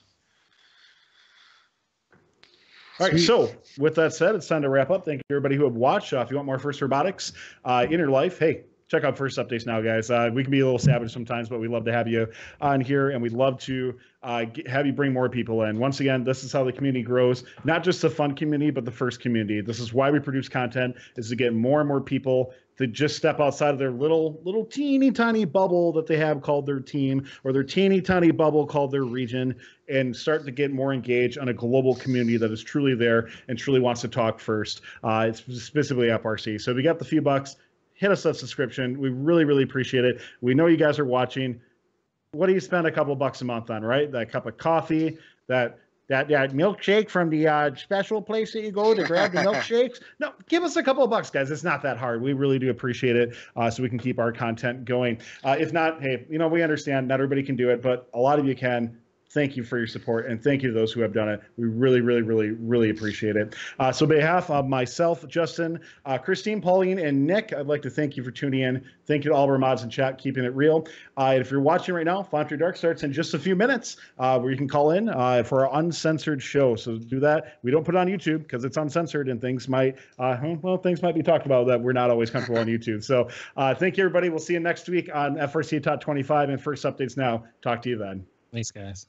All right, so with that said, it's time to wrap up. Thank you, everybody who have watched. If you want more First Robotics in your life, hey, check out First Updates now, guys. We can be a little savage sometimes, but we love to have you on here, and we'd love to have you bring more people in. Once again, this is how the community grows, not just the fun community, but the first community. This is why we produce content, is to get more and more people to just step outside of their little teeny tiny bubble that they have called their team, or their teeny tiny bubble called their region, and start to get more engaged on a global community that is truly there and truly wants to talk first. It's specifically FRC. So if you got the few bucks, hit us that subscription. We really, really appreciate it. We know you guys are watching. What do you spend a couple bucks a month on, right? That cup of coffee, that milkshake from the special place that you go to grab the milkshakes. No, give us a couple of bucks, guys. It's not that hard. We really do appreciate it, so we can keep our content going. If not, hey, we understand not everybody can do it, but a lot of you can. Thank you for your support, and thank you to those who have done it. We really, really, really, really appreciate it. So on behalf of myself, Justin, Christine, Pauline, and Nick, I'd like to thank you for tuning in. Thank you to all of our mods in chat, keeping it real. If you're watching right now, Fun After Dark starts in just a few minutes, where you can call in for our uncensored show. So do that. We don't put it on YouTube because it's uncensored, and things might be talked about that we're not always comfortable on YouTube. So thank you, everybody. We'll see you next week on FRCTop25 and First Updates Now. Talk to you then. Thanks, guys.